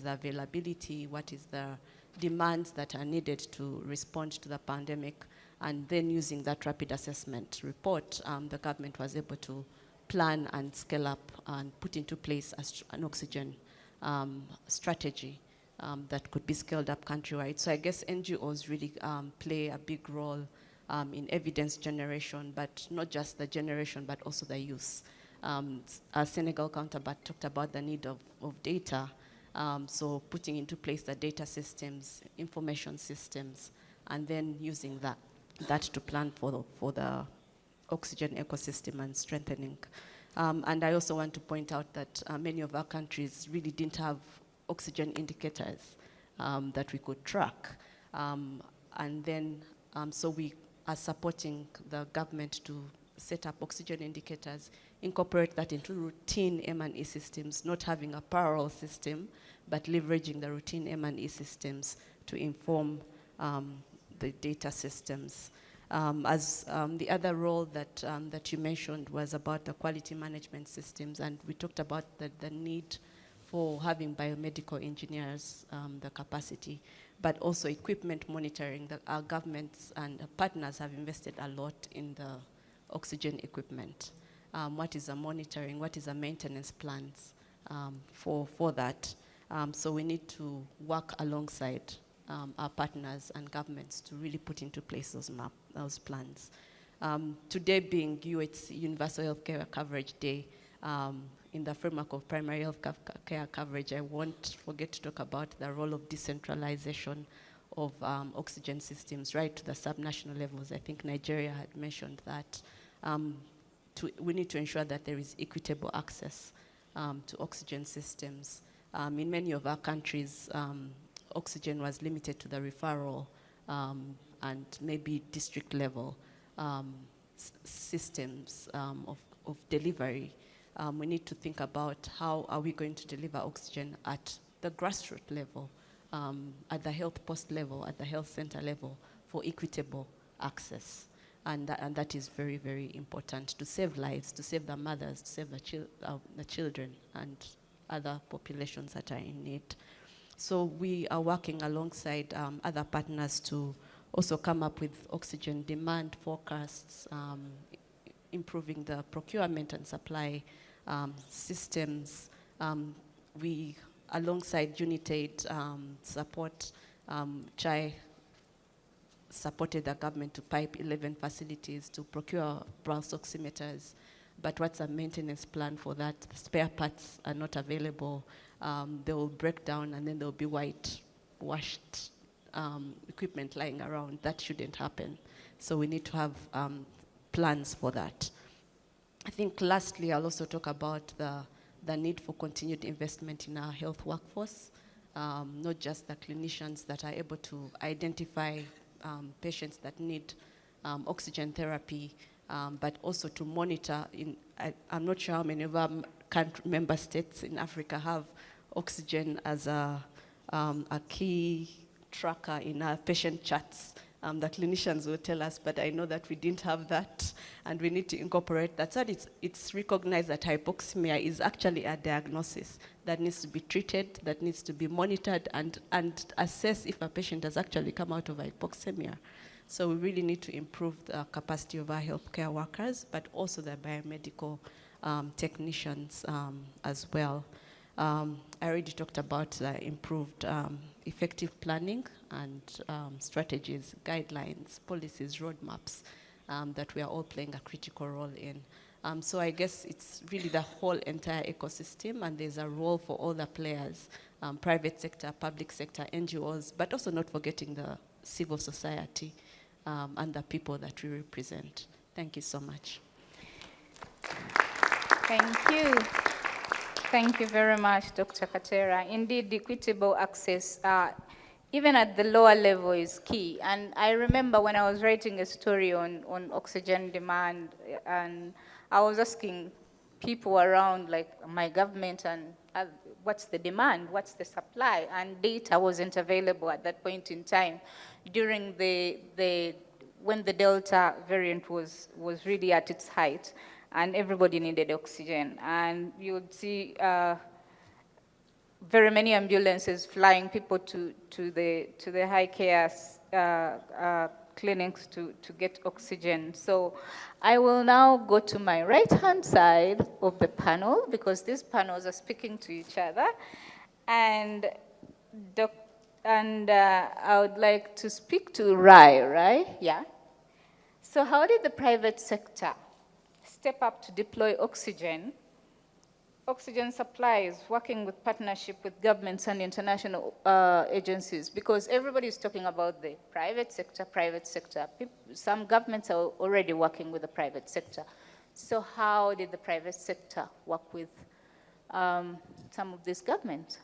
the availability, what is the demands that are needed to respond to the pandemic, and then using that rapid assessment report, the government was able to plan and scale up and put into place an oxygen strategy that could be scaled up countrywide. So I guess NGOs really play a big role in evidence generation, but not just the generation, but also the use. Our Senegal counterpart talked about the need of data, so putting into place the data systems, information systems, and then using that to plan for the oxygen ecosystem and strengthening. And I also want to point out that many of our countries really didn't have oxygen indicators that we could track. And then, so we as supporting the government to set up oxygen indicators, incorporate that into routine M&E systems, not having a parallel system, but leveraging the routine M&E systems to inform the data systems. The other role that you mentioned was about the quality management systems, and we talked about the need for having biomedical engineers, the capacity, but also equipment monitoring. Our governments and partners have invested a lot in the oxygen equipment. What is the monitoring? What is the maintenance plans for that? So we need to work alongside our partners and governments to really put into place those plans. Today being UHC, Universal Healthcare Coverage Day, in the framework of primary health care coverage, I won't forget to talk about the role of decentralization of oxygen systems right to the subnational levels. I think Nigeria had mentioned that. We need to ensure that there is equitable access to oxygen systems. In many of our countries, oxygen was limited to the referral and maybe district level systems of delivery. We need to think about how are we going to deliver oxygen at the grassroots level, at the health post level, at the health center level for equitable access. And that is very, very important to save lives, to save the mothers, to save the children and other populations that are in need. So we are working alongside other partners to also come up with oxygen demand forecasts, improving the procurement and supply systems. We, alongside UNITAID support, CHAI supported the government to pipe 11 facilities to procure pulse oximeters. But what's the maintenance plan for that? The spare parts are not available. They will break down and then there will be white-washed equipment lying around. That shouldn't happen. So we need to have plans for that. I think lastly, I'll also talk about the need for continued investment in our health workforce, not just the clinicians that are able to identify patients that need oxygen therapy, but also to monitor. I'm not sure how many of our member states in Africa have oxygen as a key tracker in our patient charts. The clinicians will tell us, but I know that we didn't have that, and we need to incorporate that. So it's recognized that hypoxemia is actually a diagnosis that needs to be treated, that needs to be monitored, and assess if a patient has actually come out of hypoxemia. So we really need to improve the capacity of our healthcare workers, but also the biomedical technicians as well. I already talked about the improved effective planning and strategies, guidelines, policies, roadmaps that we are all playing a critical role in. So I guess it's really the whole entire ecosystem, and there's a role for all the players, private sector, public sector, NGOs, but also not forgetting the civil society and the people that we represent. Thank you so much.
Thank you. Thank you very much, Dr. Katera. Indeed, equitable access, even at the lower level, is key. And I remember when I was writing a story on oxygen demand, and I was asking people around, like my government, and what's the demand, what's the supply? And data wasn't available at that point in time during when the Delta variant was really at its height, and everybody needed oxygen. And you would see very many ambulances flying people to the high care clinics to get oxygen. So I will now go to my right-hand side of the panel, because these panels are speaking to each other. And I would like to speak to Rai, right? Yeah. So how did the private sector step up to deploy oxygen supplies, working with partnership with governments and international agencies? Because everybody is talking about the private sector. Some governments are already working with the private sector. So how did the private sector work with some of these governments?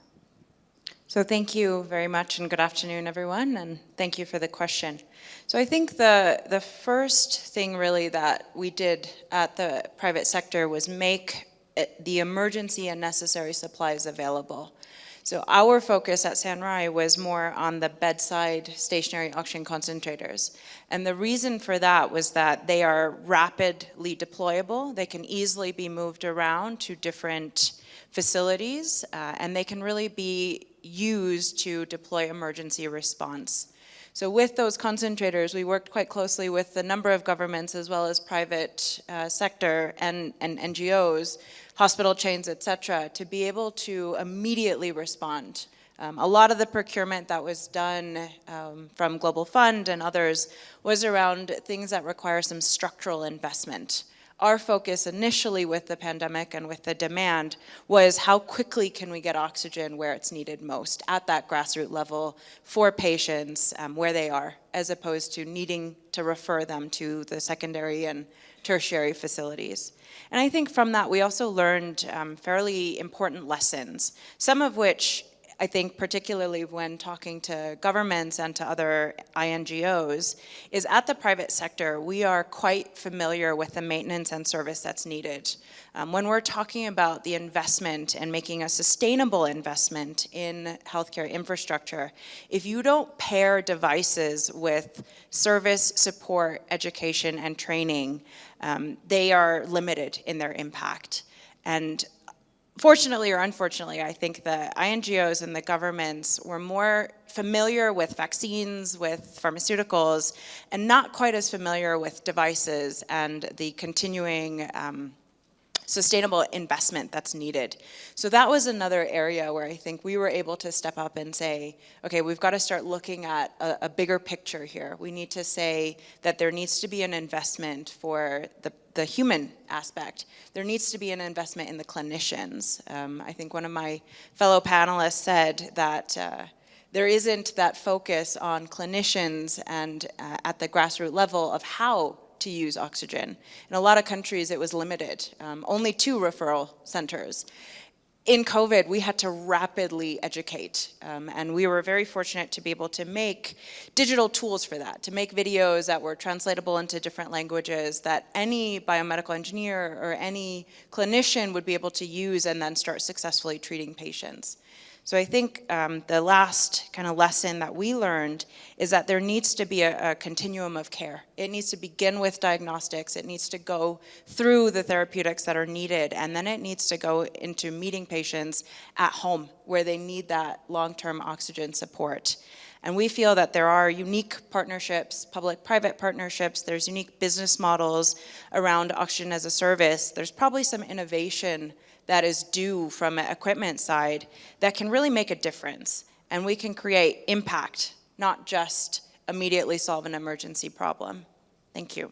So thank you very much, and good afternoon, everyone, and thank you for the question. So I think the first thing really that we did at the private sector was make the emergency and necessary supplies available. So our focus at SANRAI was more on the bedside stationary oxygen concentrators. And the reason for that was that they are rapidly deployable. They can easily be moved around to different facilities, and they can really be used to deploy emergency response. So with those concentrators, we worked quite closely with a number of governments as well as private sector and NGOs, hospital chains, et cetera, to be able to immediately respond. A lot of the procurement that was done from Global Fund and others was around things that require some structural investment. Our focus initially with the pandemic and with the demand was how quickly can we get oxygen where it's needed most, at that grassroots level for patients where they are, as opposed to needing to refer them to the secondary and tertiary facilities. And I think from that we also learned fairly important lessons, some of which I think particularly when talking to governments and to other INGOs, is at the private sector, we are quite familiar with the maintenance and service that's needed. When we're talking about the investment and making a sustainable investment in healthcare infrastructure, if you don't pair devices with service, support, education, and training, they are limited in their impact. And fortunately or unfortunately, I think the INGOs and the governments were more familiar with vaccines, with pharmaceuticals, and not quite as familiar with devices and the continuing sustainable investment that's needed. So that was another area where I think we were able to step up and say, okay, we've got to start looking at a bigger picture here. We need to say that there needs to be an investment for the human aspect. There needs to be an investment in the clinicians. I think one of my fellow panelists said that there isn't that focus on clinicians and at the grassroots level of how to use oxygen. In a lot of countries, it was limited, only 2 referral centers. In COVID, we had to rapidly educate, and we were very fortunate to be able to make digital tools for that, to make videos that were translatable into different languages that any biomedical engineer or any clinician would be able to use and then start successfully treating patients. So I think the last kind of lesson that we learned is that there needs to be a continuum of care. It needs to begin with diagnostics, it needs to go through the therapeutics that are needed, and then it needs to go into meeting patients at home where they need that long-term oxygen support. And we feel that there are unique partnerships, public-private partnerships, there's unique business models around oxygen as a service. There's probably some innovation that is due from an equipment side that can really make a difference. And we can create impact, not just immediately solve an emergency problem. Thank you.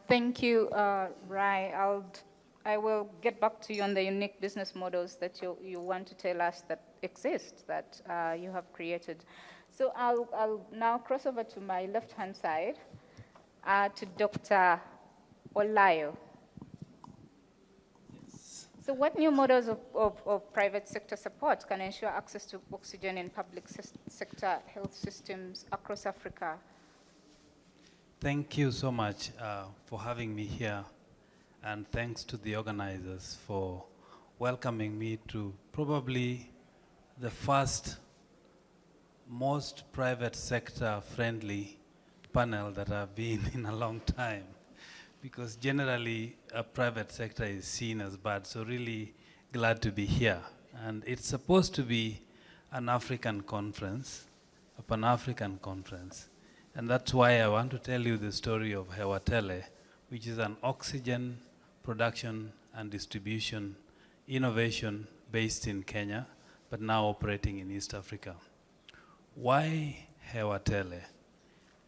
Thank you, Rai. I will get back to you on the unique business models that you want to tell us that exist, that you have created. So I'll now cross over to my left-hand side. To Dr. Olayo. Yes. So what new models of private sector support can ensure access to oxygen in public sector health systems across Africa?
Thank you so much for having me here, and thanks to the organizers for welcoming me to probably the first most private sector friendly panel that I've been in a long time, because generally a private sector is seen as bad, so really glad to be here. And it's supposed to be an African conference, a Pan-African conference, and that's why I want to tell you the story of Hewatele, which is an oxygen production and distribution innovation based in Kenya, but now operating in East Africa. Why Hewatele?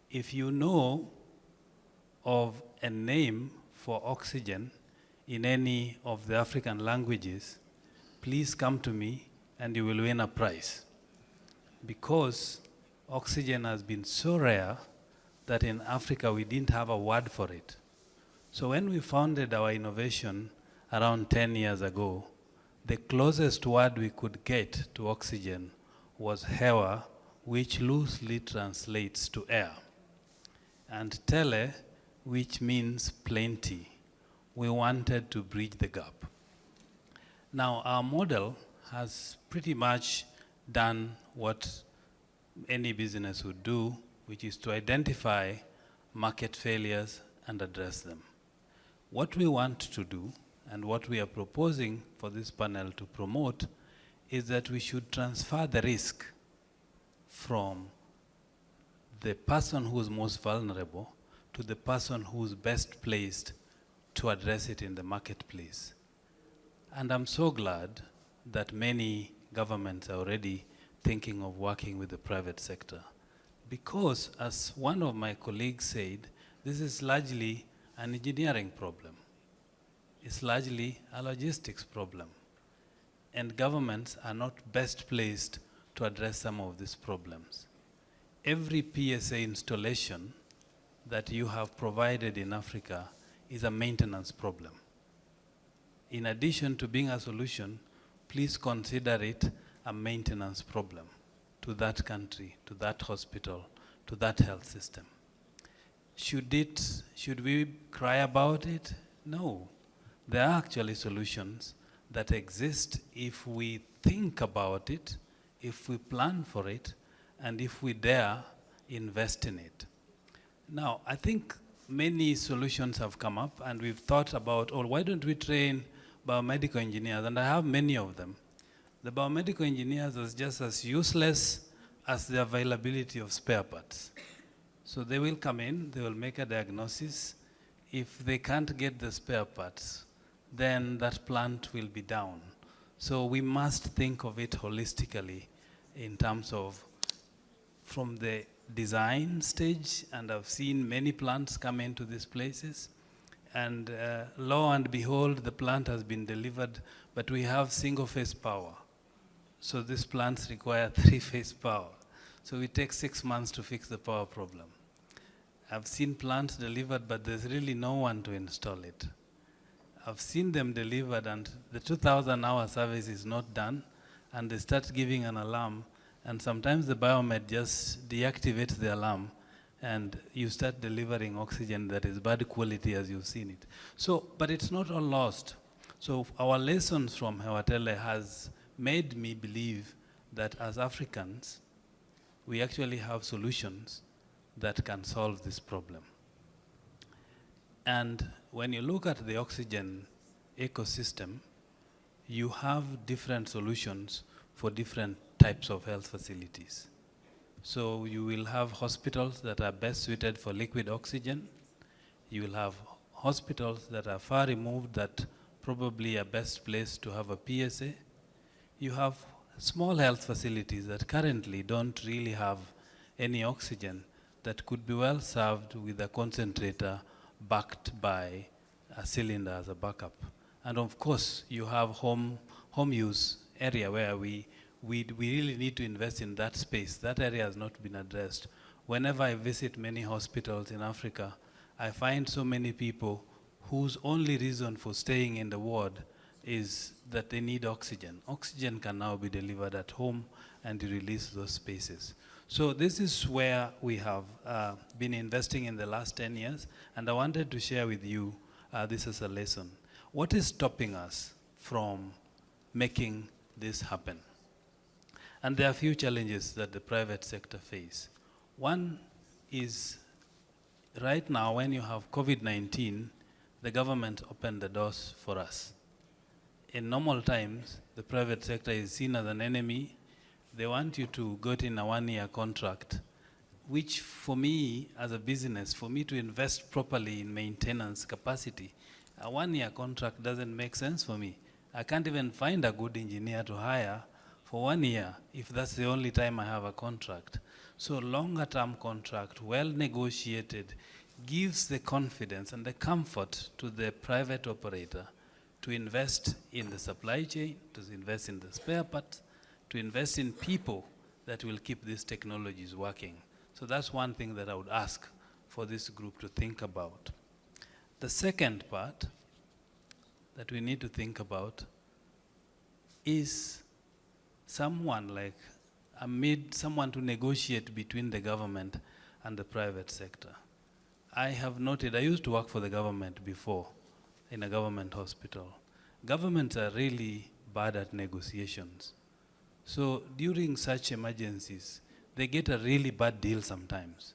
If you know of a name for oxygen in any of the African languages, please come to me and you will win a prize. Because oxygen has been so rare that in Africa we didn't have a word for it. So when we founded our innovation around 10 years ago, the closest word we could get to oxygen was hewa, which loosely translates to air, and tele, which means plenty. We wanted to bridge the gap. Now, our model has pretty much done what any business would do, which is to identify market failures and address them. What we want to do, and what we are proposing for this panel to promote, is that we should transfer the risk from the person who is most vulnerable to the person who is best placed to address it in the marketplace. And I'm so glad that many governments are already thinking of working with the private sector. Because, as one of my colleagues said, this is largely an engineering problem. It's largely a logistics problem. And governments are not best placed to address some of these problems. Every PSA installation that you have provided in Africa is a maintenance problem. In addition to being a solution, please consider it a maintenance problem to that country, to that hospital, to that health system. Should we cry about it? No. There are actually solutions that exist if we think about it, if we plan for it, and if we dare invest in it. Now, I think many solutions have come up, and we've thought about, oh, why don't we train biomedical engineers? And I have many of them. The biomedical engineers are just as useless as the availability of spare parts. So they will come in, they will make a diagnosis. If they can't get the spare parts, then that plant will be down. So we must think of it holistically in terms of from the design stage, and I've seen many plants come into these places, and lo and behold, the plant has been delivered, but we have single-phase power. So these plants require three-phase power. So it takes 6 months to fix the power problem. I've seen plants delivered, but there's really no one to install it. I've seen them delivered, and the 2,000-hour service is not done, and they start giving an alarm, and sometimes the biomed just deactivates the alarm, and you start delivering oxygen that is bad quality as you've seen it. So, but it's not all lost. So our lessons from Hewatele has made me believe that as Africans, we actually have solutions that can solve this problem. And when you look at the oxygen ecosystem, you have different solutions for different types of health facilities. So you will have hospitals that are best suited for liquid oxygen. You will have hospitals that are far removed that probably are best placed to have a PSA. You have small health facilities that currently don't really have any oxygen that could be well served with a concentrator backed by a cylinder as a backup. And of course, you have home use area where we really need to invest in that space. That area has not been addressed. Whenever I visit many hospitals in Africa, I find so many people whose only reason for staying in the ward is that they need oxygen. Oxygen can now be delivered at home and release those spaces. So this is where we have been investing in the last 10 years, and I wanted to share with you this as a lesson. What is stopping us from making this happen? And there are a few challenges that the private sector face. One is, right now when you have COVID-19, the government opened the doors for us. In normal times, the private sector is seen as an enemy. They want you to go in a 1-year contract, which for me, as a business, for me to invest properly in maintenance capacity, a 1-year contract doesn't make sense for me. I can't even find a good engineer to hire for 1 year if that's the only time I have a contract. So longer term contract, well negotiated, gives the confidence and the comfort to the private operator to invest in the supply chain, to invest in the spare parts, to invest in people that will keep these technologies working. So that's one thing that I would ask for this group to think about. The second part that we need to think about is someone someone to negotiate between the government and the private sector. I have noted, I used to work for the government before in a government hospital. Governments are really bad at negotiations. So during such emergencies, they get a really bad deal sometimes.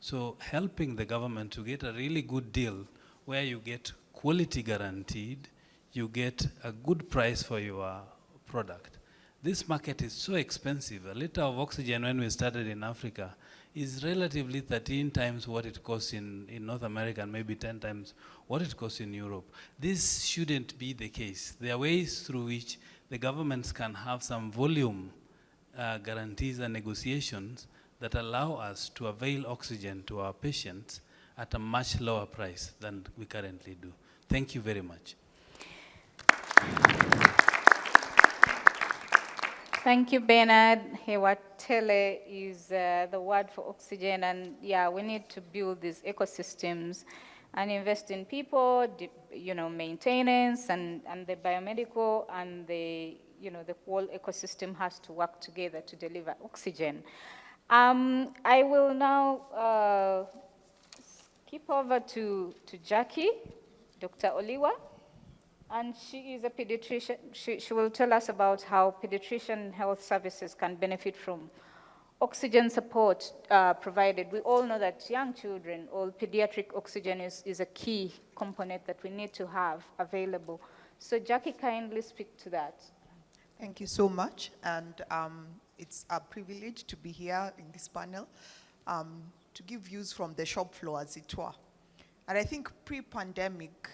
So helping the government to get a really good deal where you get quality guaranteed, you get a good price for your product. This market is so expensive. A liter of oxygen when we started in Africa is relatively 13 times what it costs in North America and maybe 10 times what it costs in Europe. This shouldn't be the case. There are ways through which the governments can have some volume guarantees and negotiations that allow us to avail oxygen to our patients at a much lower price than we currently do. Thank you very much.
Thank you, Bernard. Hewatele is the word for oxygen, and yeah, we need to build these ecosystems and invest in people, maintenance, and the biomedical and the whole ecosystem has to work together to deliver oxygen. I will now skip over to Jackie, Dr. Oliwa. And she is a pediatrician. She will tell us about how pediatrician health services can benefit from oxygen support provided. We all know that young children, or pediatric oxygen is a key component that we need to have available. So Jackie, kindly speak to that.
Thank you so much. And it's a privilege to be here in this panel to give views from the shop floor, as it were. And I think pre-pandemic,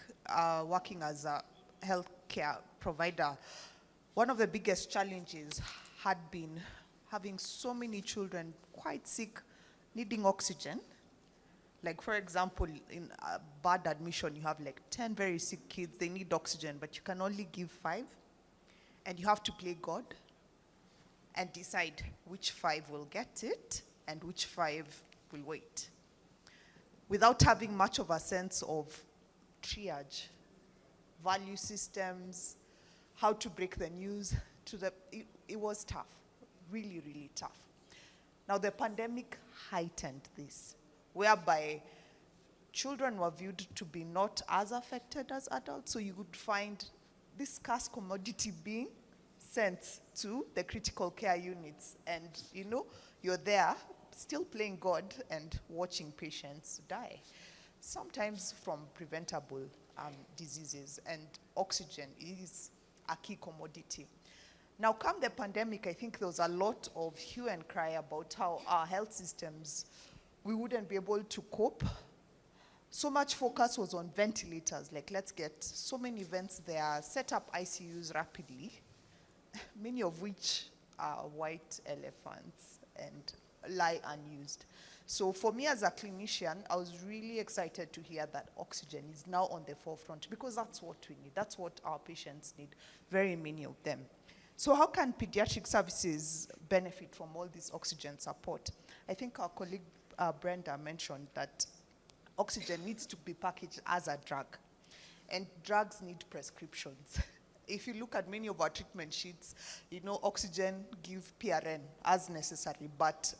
working as a healthcare provider, one of the biggest challenges had been having so many children quite sick, needing oxygen. Like, for example, in a bad admission, you have like 10 very sick kids, they need oxygen, but you can only give 5. And you have to play God and decide which 5 will get it and which 5 will wait, without having much of a sense of triage, value systems, how to break the news it was tough, really, really tough. Now the pandemic heightened this, whereby children were viewed to be not as affected as adults, so you would find this scarce commodity being sent to the critical care units, and you're there still playing God and watching patients die, sometimes from preventable diseases, and oxygen is a key commodity. Now, come the pandemic, I think there was a lot of hue and cry about how our health systems, we wouldn't be able to cope. So much focus was on ventilators, like let's get so many vents there, set up ICUs rapidly, many of which are white elephants and lie unused. So for me as a clinician, I was really excited to hear that oxygen is now on the forefront, because that's what we need. That's what our patients need, very many of them. So how can pediatric services benefit from all this oxygen support? I think our colleague Brenda mentioned that oxygen needs to be packaged as a drug, and drugs need prescriptions. If you look at many of our treatment sheets, oxygen, give PRN as necessary, but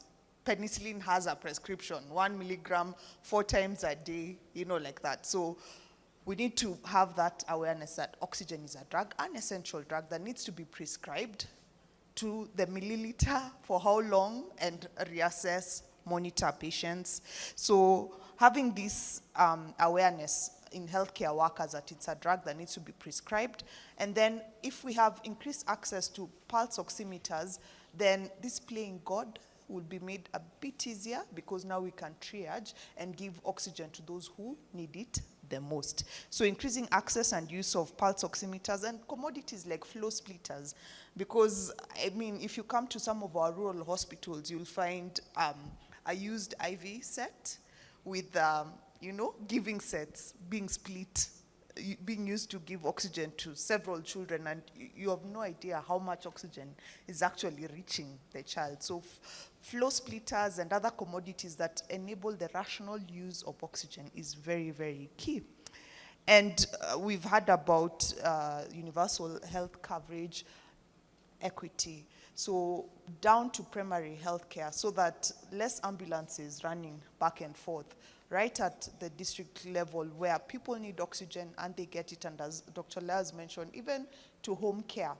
penicillin has a prescription, 1 milligram, 4 times a day, like that. So we need to have that awareness that oxygen is a drug, an essential drug that needs to be prescribed to the milliliter for how long, and reassess, monitor patients. So having this awareness in healthcare workers that it's a drug that needs to be prescribed. And then if we have increased access to pulse oximeters, then this playing God will be made a bit easier, because now we can triage and give oxygen to those who need it the most. So increasing access and use of pulse oximeters and commodities like flow splitters, because if you come to some of our rural hospitals, you'll find a used IV set with giving sets being split, being used to give oxygen to several children, and you have no idea how much oxygen is actually reaching the child. So flow splitters and other commodities that enable the rational use of oxygen is very, very key. And we've heard about universal health coverage, equity, so down to primary health care, so that less ambulances running back and forth, right at the district level where people need oxygen and they get it, and as Dr. Laz mentioned, even to home care,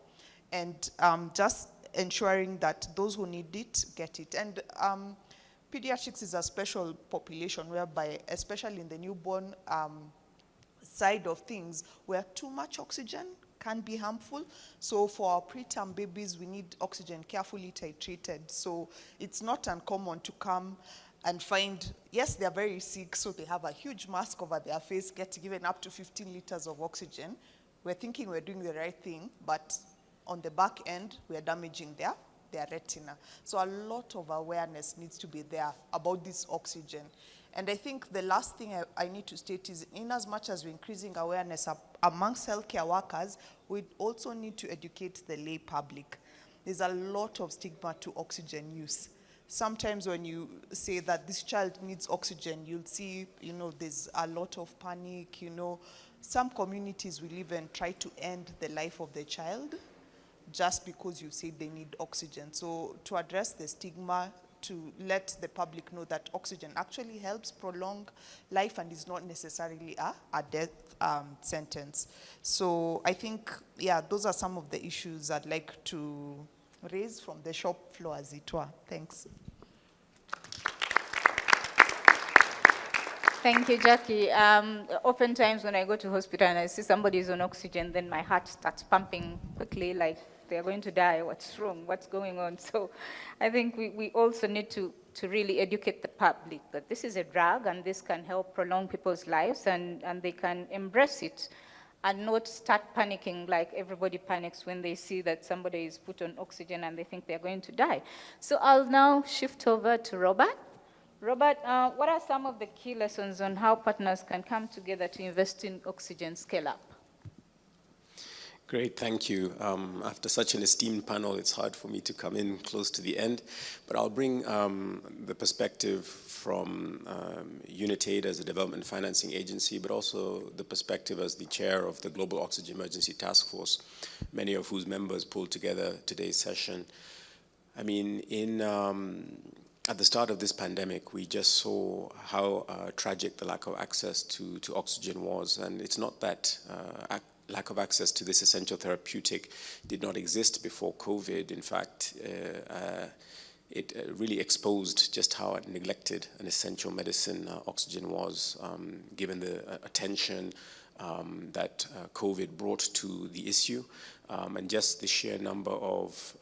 and just ensuring that those who need it get it. And pediatrics is a special population whereby, especially in the newborn side of things, where too much oxygen can be harmful. So for our preterm babies, we need oxygen carefully titrated. So it's not uncommon to come and find, yes, they're very sick, so they have a huge mask over their face, get given up to 15 liters of oxygen. We're thinking we're doing the right thing, but on the back end, we're damaging their retina. So a lot of awareness needs to be there about this oxygen. And I think the last thing I need to state is, in as much as we're increasing awareness amongst healthcare workers, we also need to educate the lay public. There's a lot of stigma to oxygen use. Sometimes when you say that this child needs oxygen, you'll see, there's a lot of panic, Some communities will even try to end the life of the child just because you say they need oxygen. So to address the stigma, to let the public know that oxygen actually helps prolong life and is not necessarily a death sentence. So I think, those are some of the issues I'd like to raise from the shop floor, as it were. Thanks.
Thank you, Jackie. Oftentimes when I go to hospital and I see somebody is on oxygen, then my heart starts pumping quickly, like they're going to die. What's wrong? What's going on? So I think we also need to really educate the public that this is a drug and this can help prolong people's lives, and they can embrace it and not start panicking like everybody panics when they see that somebody is put on oxygen and they think they're going to die. So I'll now shift over to Robert. Robert, what are some of the key lessons on how partners can come together to invest in oxygen scale-up?
Great, thank you. After such an esteemed panel, it's hard for me to come in close to the end, but I'll bring the perspective from UNITAID as a development financing agency, but also the perspective as the chair of the Global Oxygen Emergency Task Force, many of whose members pulled together today's session. I mean, at the start of this pandemic, we just saw how tragic the lack of access to oxygen was, and it's not that lack of access to this essential therapeutic did not exist before COVID. In fact, it really exposed just how neglected an essential medicine oxygen was, given the attention that COVID brought to the issue, and just the sheer number of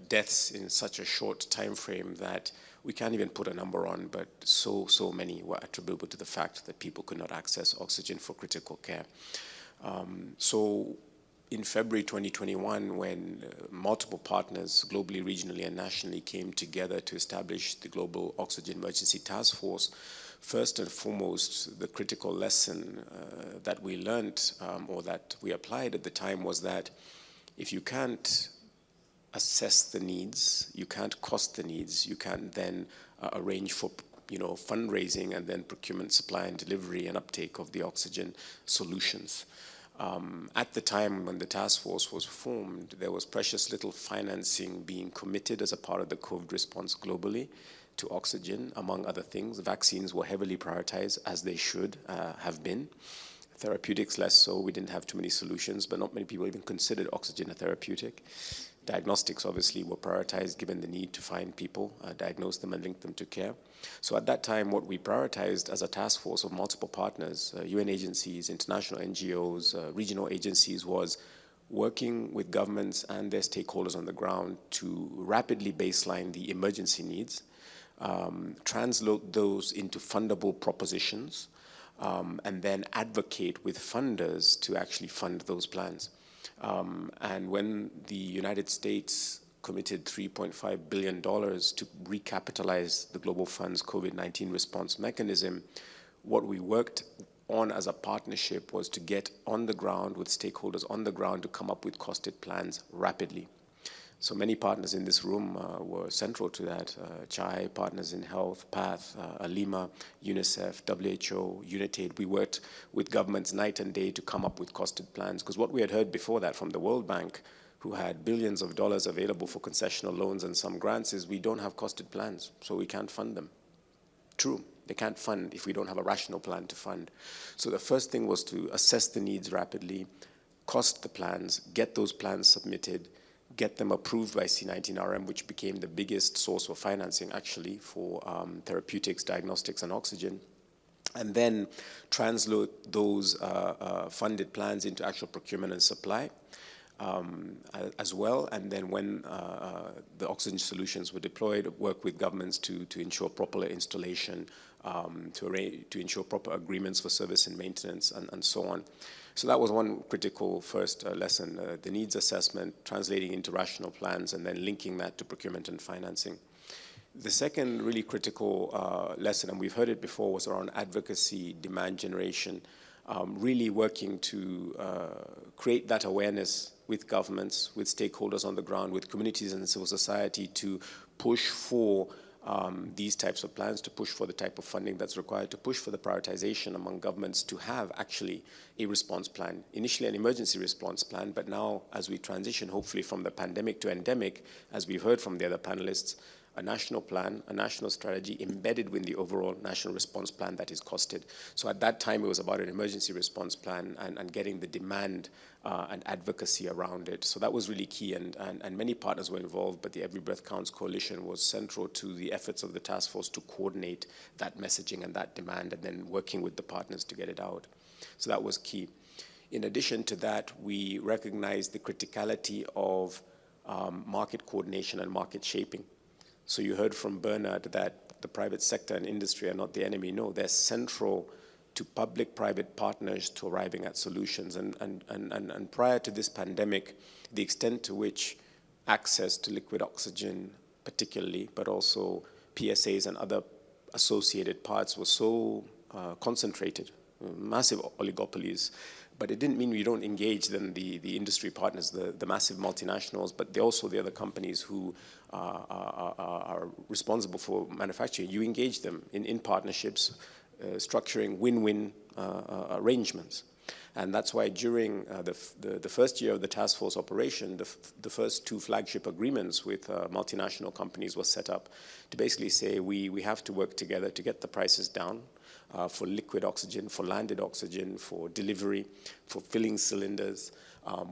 deaths in such a short time frame that we can't even put a number on, but so many were attributable to the fact that people could not access oxygen for critical care. So in February 2021, when multiple partners globally, regionally, and nationally came together to establish the Global Oxygen Emergency Task Force, first and foremost, the critical lesson that we learned or that we applied at the time was that if you can't assess the needs, you can't cost the needs, you can't then arrange for fundraising and then procurement, supply and delivery and uptake of the oxygen solutions. At the time when the task force was formed, there was precious little financing being committed as a part of the COVID response globally to oxygen, among other things. Vaccines were heavily prioritized, as they should have been. Therapeutics less so. We didn't have too many solutions, but not many people even considered oxygen a therapeutic. Diagnostics obviously were prioritized given the need to find people, diagnose them and link them to care. So at that time, what we prioritized as a task force of multiple partners, UN agencies, international NGOs, regional agencies, was working with governments and their stakeholders on the ground to rapidly baseline the emergency needs, translate those into fundable propositions, and then advocate with funders to actually fund those plans. And when the United States committed $3.5 billion to recapitalize the Global Fund's COVID-19 response mechanism, what we worked on as a partnership was to get on the ground with stakeholders on the ground to come up with costed plans rapidly. So many partners in this room were central to that. CHAI, Partners in Health, PATH, ALIMA, UNICEF, WHO, UNITAID. We worked with governments night and day to come up with costed plans, because what we had heard before that from the World Bank, who had billions of dollars available for concessional loans and some grants, is we don't have costed plans, so we can't fund them. True, they can't fund if we don't have a rational plan to fund. So the first thing was to assess the needs rapidly, cost the plans, get those plans submitted, get them approved by C19RM, which became the biggest source of financing actually for therapeutics, diagnostics, and oxygen, and then translate those funded plans into actual procurement and supply as well. And then when the oxygen solutions were deployed, work with governments to ensure proper installation, to ensure proper agreements for service and maintenance, and so on. So that was one critical first lesson, the needs assessment, translating into rational plans, and then linking that to procurement and financing. The second really critical lesson, and we've heard it before, was around advocacy, demand generation, really working to create that awareness with governments, with stakeholders on the ground, with communities and civil society to push for these types of plans, to push for the type of funding that's required, to push for the prioritization among governments to have actually a response plan. Initially an emergency response plan, but now as we transition hopefully from the pandemic to endemic, as we've heard from the other panelists, a national plan, a national strategy embedded within the overall national response plan that is costed. So at that time, it was about an emergency response plan and getting the demand and advocacy around it. So that was really key, and many partners were involved, but the Every Breath Counts Coalition was central to the efforts of the task force to coordinate that messaging and that demand, and then working with the partners to get it out. So that was key. In addition to that, we recognized the criticality of market coordination and market shaping. So you heard from Bernard that the private sector and industry are not the enemy. No, they're central to public-private partners to arriving at solutions. And prior to this pandemic, the extent to which access to liquid oxygen particularly, but also PSAs and other associated parts was so concentrated, massive oligopolies. But it didn't mean we don't engage then the industry partners, the massive multinationals, but also the other companies who are responsible for manufacturing. You engage them in partnerships, structuring win-win arrangements. And that's why during the first year of the task force operation, the first two flagship agreements with multinational companies was set up to basically say we have to work together to get the prices down, for liquid oxygen, for landed oxygen, for delivery, for filling cylinders.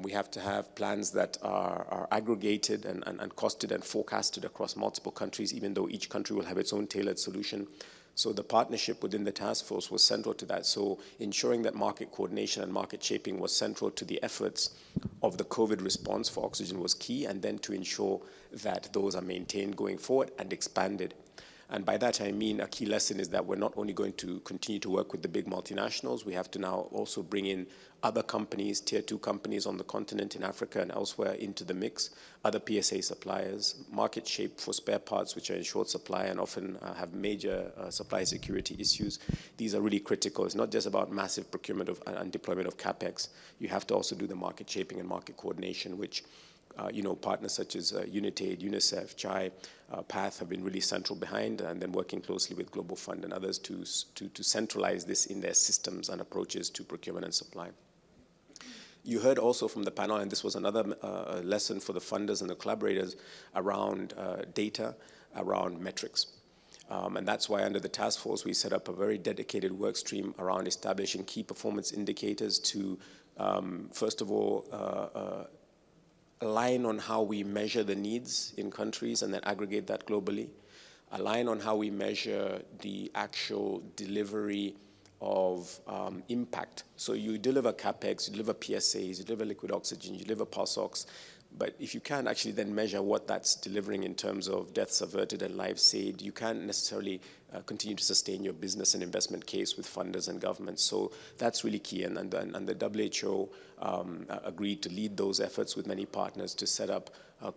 We have to have plans that are aggregated and costed and forecasted across multiple countries, even though each country will have its own tailored solution. So the partnership within the task force was central to that. So ensuring that market coordination and market shaping was central to the efforts of the COVID response for oxygen was key, and then to ensure that those are maintained going forward and expanded. And by that I mean a key lesson is that we're not only going to continue to work with the big multinationals, we have to now also bring in other companies, tier 2 companies on the continent in Africa and elsewhere into the mix, other PSA suppliers, market shape for spare parts which are in short supply and often have major supply security issues. These are really critical. It's not just about massive procurement and deployment of CapEx. You have to also do the market shaping and market coordination, which partners such as UNITAID, UNICEF, CHAI, PATH have been really central behind, and then working closely with Global Fund and others to centralize this in their systems and approaches to procurement and supply. You heard also from the panel, and this was another lesson for the funders and the collaborators around data, around metrics. And that's why under the task force, we set up a very dedicated work stream around establishing key performance indicators to, first of all, align on how we measure the needs in countries and then aggregate that globally, align on how we measure the actual delivery of impact. So you deliver CapEx, you deliver PSAs, you deliver liquid oxygen, you deliver pulse ox, but if you can't actually then measure what that's delivering in terms of deaths averted and lives saved, you can't necessarily continue to sustain your business and investment case with funders and governments. So that's really key, and the WHO agreed to lead those efforts with many partners to set up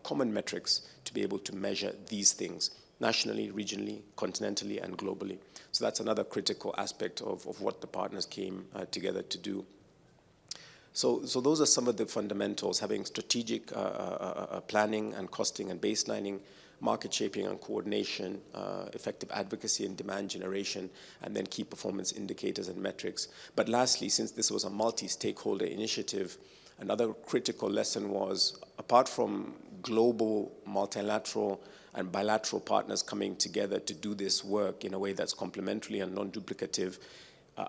common metrics to be able to measure these things nationally, regionally, continentally, and globally. So that's another critical aspect of what the partners came together to do. So those are some of the fundamentals, having strategic planning and costing and baselining, market shaping and coordination, effective advocacy and demand generation, and then key performance indicators and metrics. But lastly, since this was a multi-stakeholder initiative, another critical lesson was, apart from global, multilateral, and bilateral partners coming together to do this work in a way that's complementary and non-duplicative,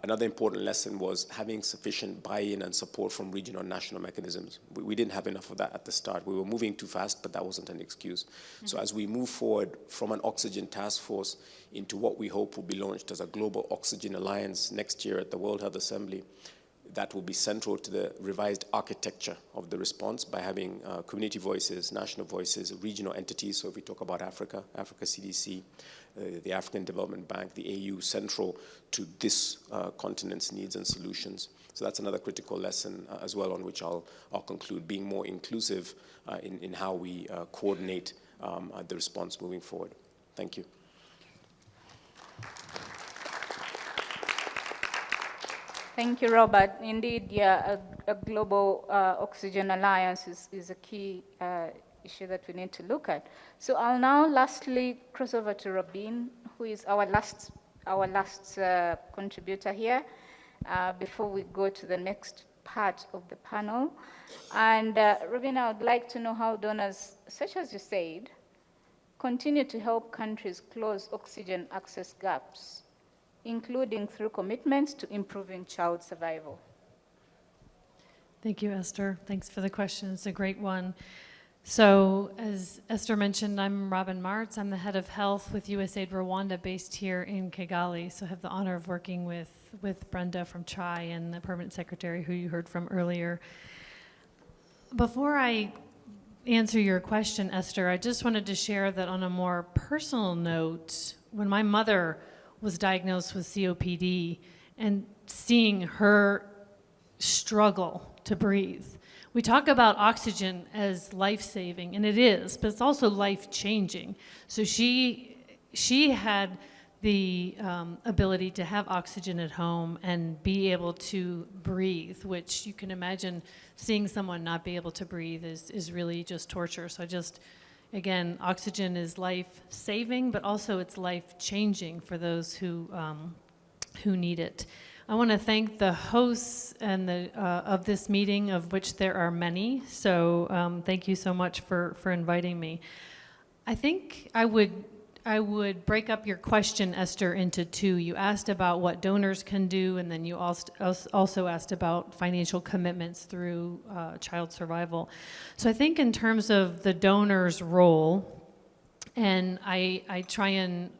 another important lesson was having sufficient buy-in and support from regional and national mechanisms. We didn't have enough of that at the start. We were moving too fast, but that wasn't an excuse. So as we move forward from an oxygen task force into what we hope will be launched as a global oxygen alliance next year at the World Health Assembly, that will be central to the revised architecture of the response by having community voices, national voices, regional entities. So if we talk about Africa, Africa CDC, the African Development Bank, the AU, central to this continent's needs and solutions. So that's another critical lesson as well, on which I'll conclude, being more inclusive in how we coordinate the response moving forward. Thank you.
Thank you, Robert. Indeed, yeah, a global oxygen alliance is a key issue that we need to look at. So I'll now lastly cross over to Robin, who is our last contributor here, before we go to the next part of the panel. And Robin, I would like to know how donors, such as you said, continue to help countries close oxygen access gaps, including through commitments to improving child survival.
Thank you, Esther. Thanks for the question. It's a great one. So as Esther mentioned, I'm Robin Martz. I'm the head of health with USAID Rwanda based here in Kigali. So I have the honor of working with Brenda from CHAI and the permanent secretary who you heard from earlier. Before I answer your question, Esther, I just wanted to share that on a more personal note, when my mother was diagnosed with COPD and seeing her struggle to breathe. We talk about oxygen as life-saving, and it is, but it's also life-changing. So she had the ability to have oxygen at home and be able to breathe, which you can imagine seeing someone not be able to breathe is really just torture. So again, oxygen is life-saving, but also it's life-changing for those who need it. I want to thank the hosts and of this meeting, of which there are many. So thank you so much for inviting me. I think I would break up your question, Esther, into two. You asked about what donors can do, and then you also asked about financial commitments through child survival. So I think in terms of the donor's role, and I try and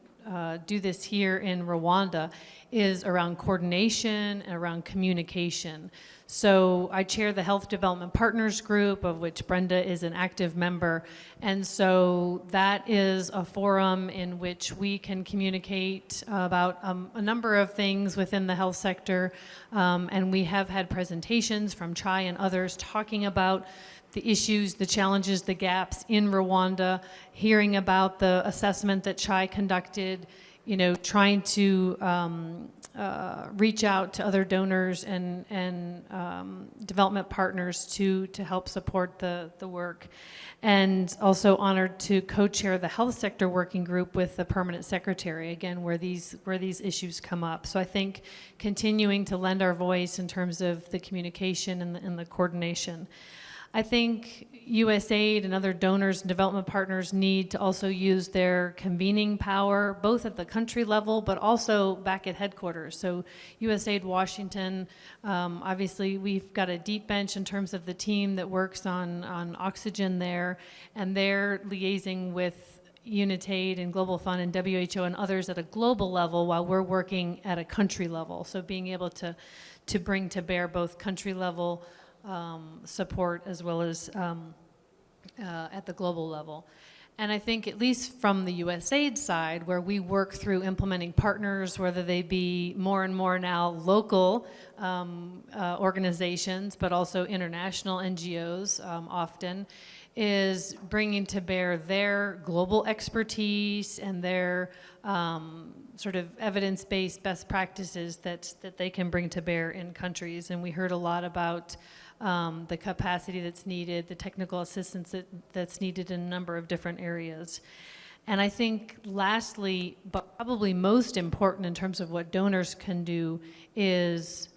do this here in Rwanda, is around coordination and around communication. So I chair the Health Development Partners Group, of which Brenda is an active member. And so that is a forum in which we can communicate about a number of things within the health sector. And we have had presentations from CHAI and others talking about the issues, the challenges, the gaps in Rwanda, hearing about the assessment that CHAI conducted, trying to reach out to other donors and development partners to help support the work. And also honored to co-chair the health sector working group with the permanent secretary, again, where these issues come up. So I think continuing to lend our voice in terms of the communication and the coordination. I think USAID and other donors and development partners need to also use their convening power, both at the country level, but also back at headquarters. So USAID Washington, obviously we've got a deep bench in terms of the team that works on oxygen there, and they're liaising with UNITAID and Global Fund and WHO and others at a global level while we're working at a country level. So being able to bring to bear both country level support as well as at the global level. And I think at least from the USAID side, where we work through implementing partners, whether they be more and more now local organizations, but also international NGOs often, is bringing to bear their global expertise and their sort of evidence-based best practices that they can bring to bear in countries. And we heard a lot about the capacity that's needed, the technical assistance that's needed in a number of different areas. And I think lastly, but probably most important in terms of what donors can do, is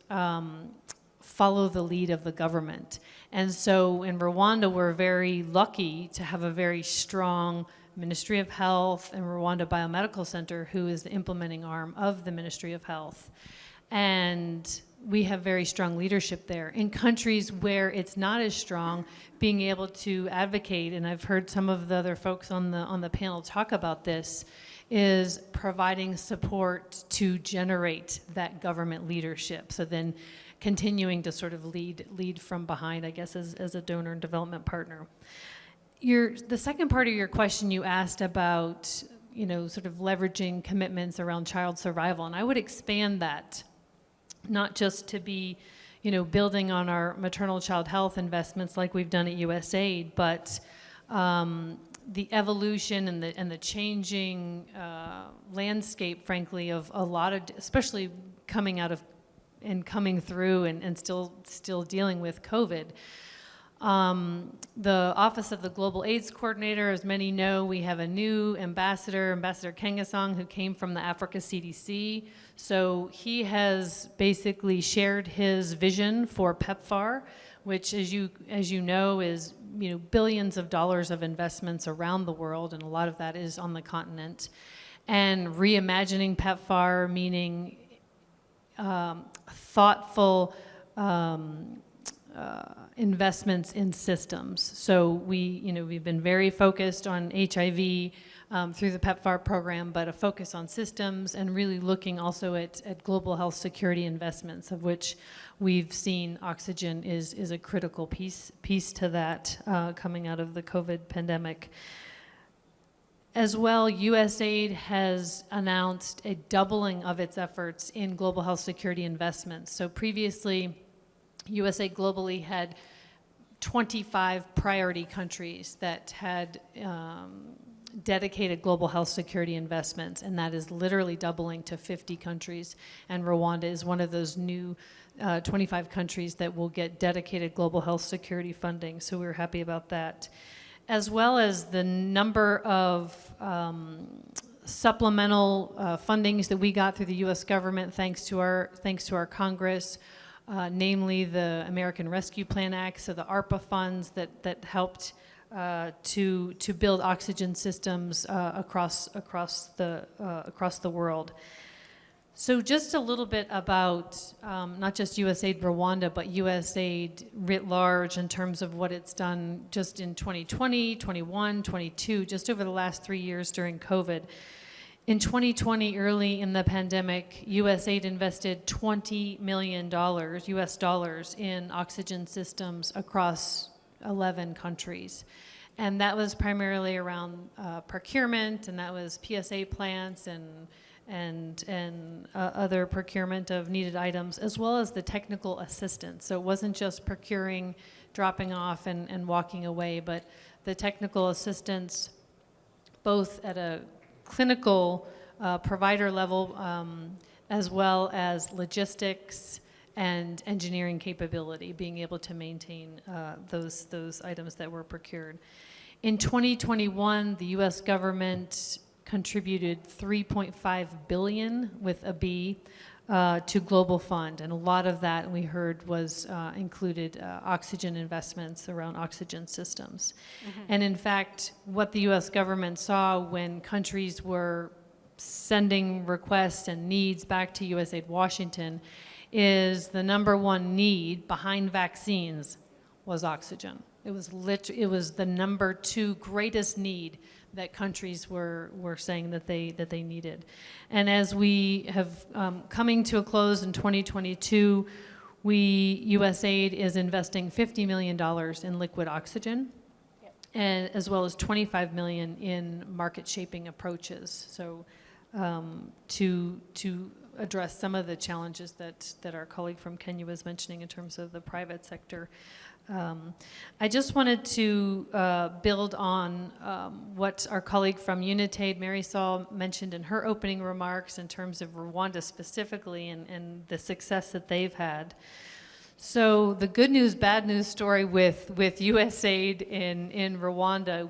follow the lead of the government. And so in Rwanda, we're very lucky to have a very strong Ministry of Health and Rwanda Biomedical Center, who is the implementing arm of the Ministry of Health. And we have very strong leadership there. In countries where it's not as strong, being able to advocate, and I've heard some of the other folks on the panel talk about this, is providing support to generate that government leadership. So then continuing to sort of lead from behind, I guess, as a donor and development partner. The second part of your question, you asked about, sort of leveraging commitments around child survival, and I would expand that, not just to be, building on our maternal child health investments like we've done at USAID, but the evolution and the changing landscape, frankly, of a lot of, especially coming out of and coming through and still dealing with COVID. The Office of the Global AIDS Coordinator, as many know, we have a new ambassador, Ambassador Kengasong, who came from the Africa CDC. So he has basically shared his vision for PEPFAR, which, as you know, is billions of dollars of investments around the world, and a lot of that is on the continent. And reimagining PEPFAR, meaning thoughtful investments in systems. So we've been very focused on HIV through the PEPFAR program, but a focus on systems and really looking also at global health security investments, of which we've seen oxygen is a critical piece to that coming out of the COVID pandemic. As well, USAID has announced a doubling of its efforts in global health security investments. So previously, USAID globally had 25 priority countries that had dedicated global health security investments, and that is literally doubling to 50 countries. And Rwanda is one of those new 25 countries that will get dedicated global health security funding, so we're happy about that. As well as the number of supplemental fundings that we got through the U.S. government, thanks to our Congress, namely the American Rescue Plan Act, so the ARPA funds that helped to build oxygen systems across the world. So just a little bit about not just USAID Rwanda, but USAID writ large in terms of what it's done just in 2020, 21, 22, just over the last 3 years during COVID. In 2020, early in the pandemic, USAID invested $20 million, US dollars, in oxygen systems across 11 countries. And that was primarily around procurement, and that was PSA plants and other procurement of needed items, as well as the technical assistance. So it wasn't just procuring, dropping off, and walking away, but the technical assistance, both at a clinical provider level, as well as logistics and engineering capability, being able to maintain those items that were procured. In 2021, the US government contributed $3.5 billion with a B to Global Fund, and a lot of that we heard was included oxygen investments around oxygen systems. Mm-hmm. And in fact, what the US government saw when countries were sending requests and needs back to USAID Washington is the number one need behind vaccines was oxygen. It was the number two greatest need that countries were saying that they needed. And as we have coming to a close in 2022, USAID is investing $50 million in liquid oxygen, and as well as $25 million in market shaping approaches. So to address some of the challenges that our colleague from Kenya was mentioning in terms of the private sector. I just wanted to build on what our colleague from UNITAID, Marisol, mentioned in her opening remarks in terms of Rwanda specifically and the success that they've had. So the good news, bad news story with USAID in Rwanda,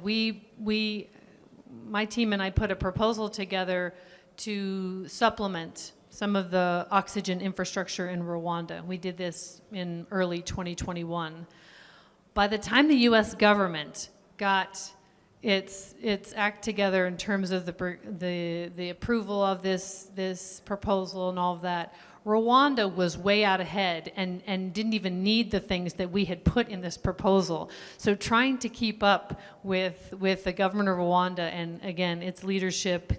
my team and I put a proposal together to supplement some of the oxygen infrastructure in Rwanda. We did this in early 2021. By the time the US government got its act together in terms of the approval of this proposal and all of that, Rwanda was way out ahead and didn't even need the things that we had put in this proposal. So trying to keep up with the government of Rwanda and again, its leadership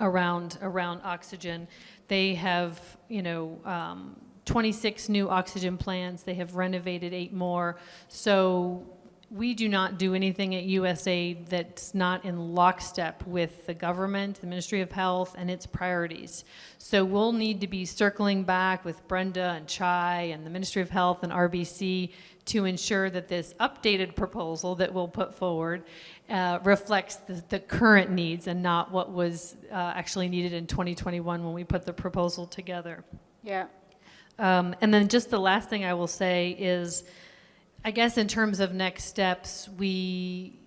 around oxygen, they have, 26 new oxygen plants. They have renovated 8 more. So we do not do anything at USAID that's not in lockstep with the government, the Ministry of Health, and its priorities. So we'll need to be circling back with Brenda and Chai and the Ministry of Health and RBC to ensure that this updated proposal that we'll put forward reflects the current needs and not what was actually needed in 2021 when we put the proposal together.
Yeah.
And then just the last thing I will say is, I guess in terms of next steps, we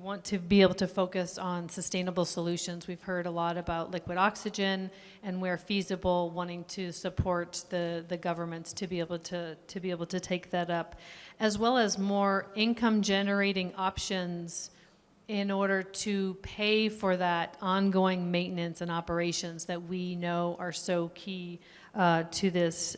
want to be able to focus on sustainable solutions. We've heard a lot about liquid oxygen and where feasible, wanting to support the governments to be able to take that up, as well as more income generating options in order to pay for that ongoing maintenance and operations that we know are so key to this.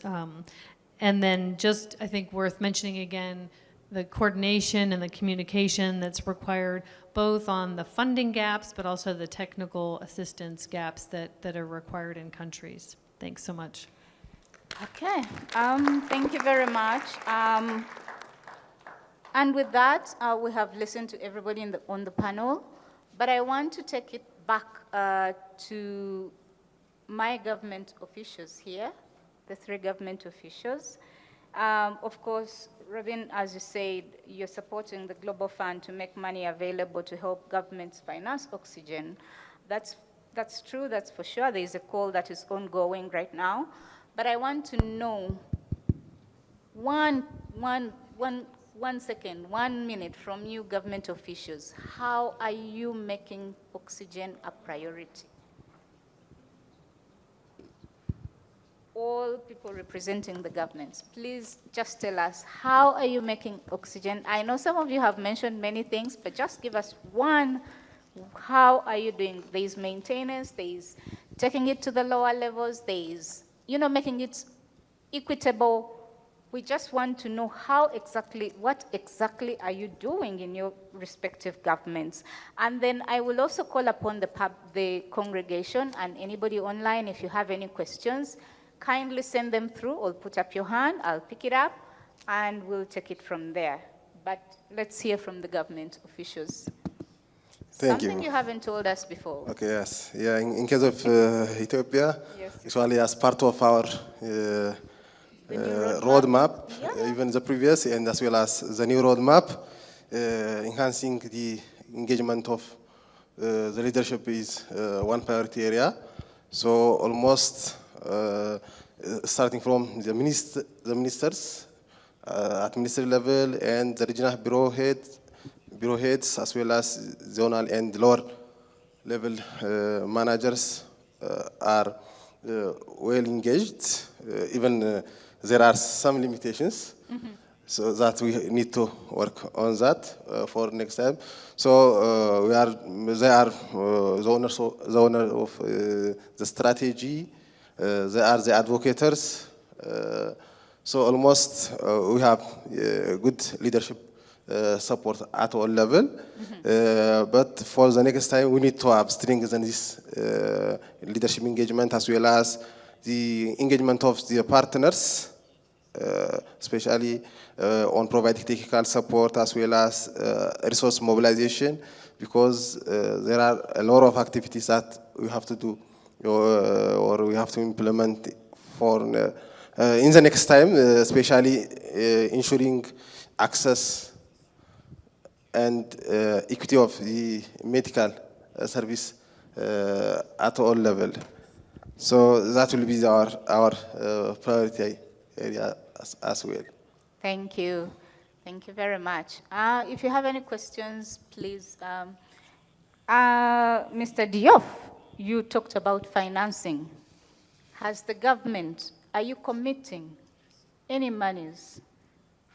And then just, I think worth mentioning again, the coordination and the communication that's required both on the funding gaps, but also the technical assistance gaps that are required in countries. Thanks so much.
Okay, thank you very much. And with that, we have listened to everybody on the panel, but I want to take it back to my government officials here, the 3 government officials. Of course, Robin, as you said, you're supporting the Global Fund to make money available to help governments finance oxygen. That's true, that's for sure. There is a call that is ongoing right now. But I want to know, 1 minute from you government officials, how are you making oxygen a priority? All people representing the governments, please just tell us, how are you making oxygen? I know some of you have mentioned many things, but just give us one. How are you doing? There is maintenance, there is taking it to the lower levels, there is, making it equitable. We just want to know what exactly are you doing in your respective governments? And then I will also call upon the congregation and anybody online, if you have any questions, kindly send them through or put up your hand, I'll pick it up, and we'll take it from there. But let's hear from the government officials.
Thank
Something
you.
You haven't told us before.
Okay, yes. Yeah, in case of Ethiopia,
Yes.
actually as part of our roadmap, even the previous and as well as the new roadmap, enhancing the engagement of the leadership is one priority area. So almost starting from the ministers at ministry level and the regional bureau heads as well as zonal and lower level managers are well engaged. Even there are some limitations, so that we need to work on that for next time. So they are the owner of the strategy. They are the advocates. So almost we have good leadership support at all level. But for the next time, we need to have strengthen this leadership engagement as well as the engagement of the partners, especially on providing technical support as well as resource mobilization, because there are a lot of activities that we have to do or we have to implement for in the next time, especially ensuring access and equity of the medical service at all level. So that will be our priority area as well.
Thank you. Thank you very much. If you have any questions, please. Mr. Diop, you talked about financing. Has the government, are you committing any monies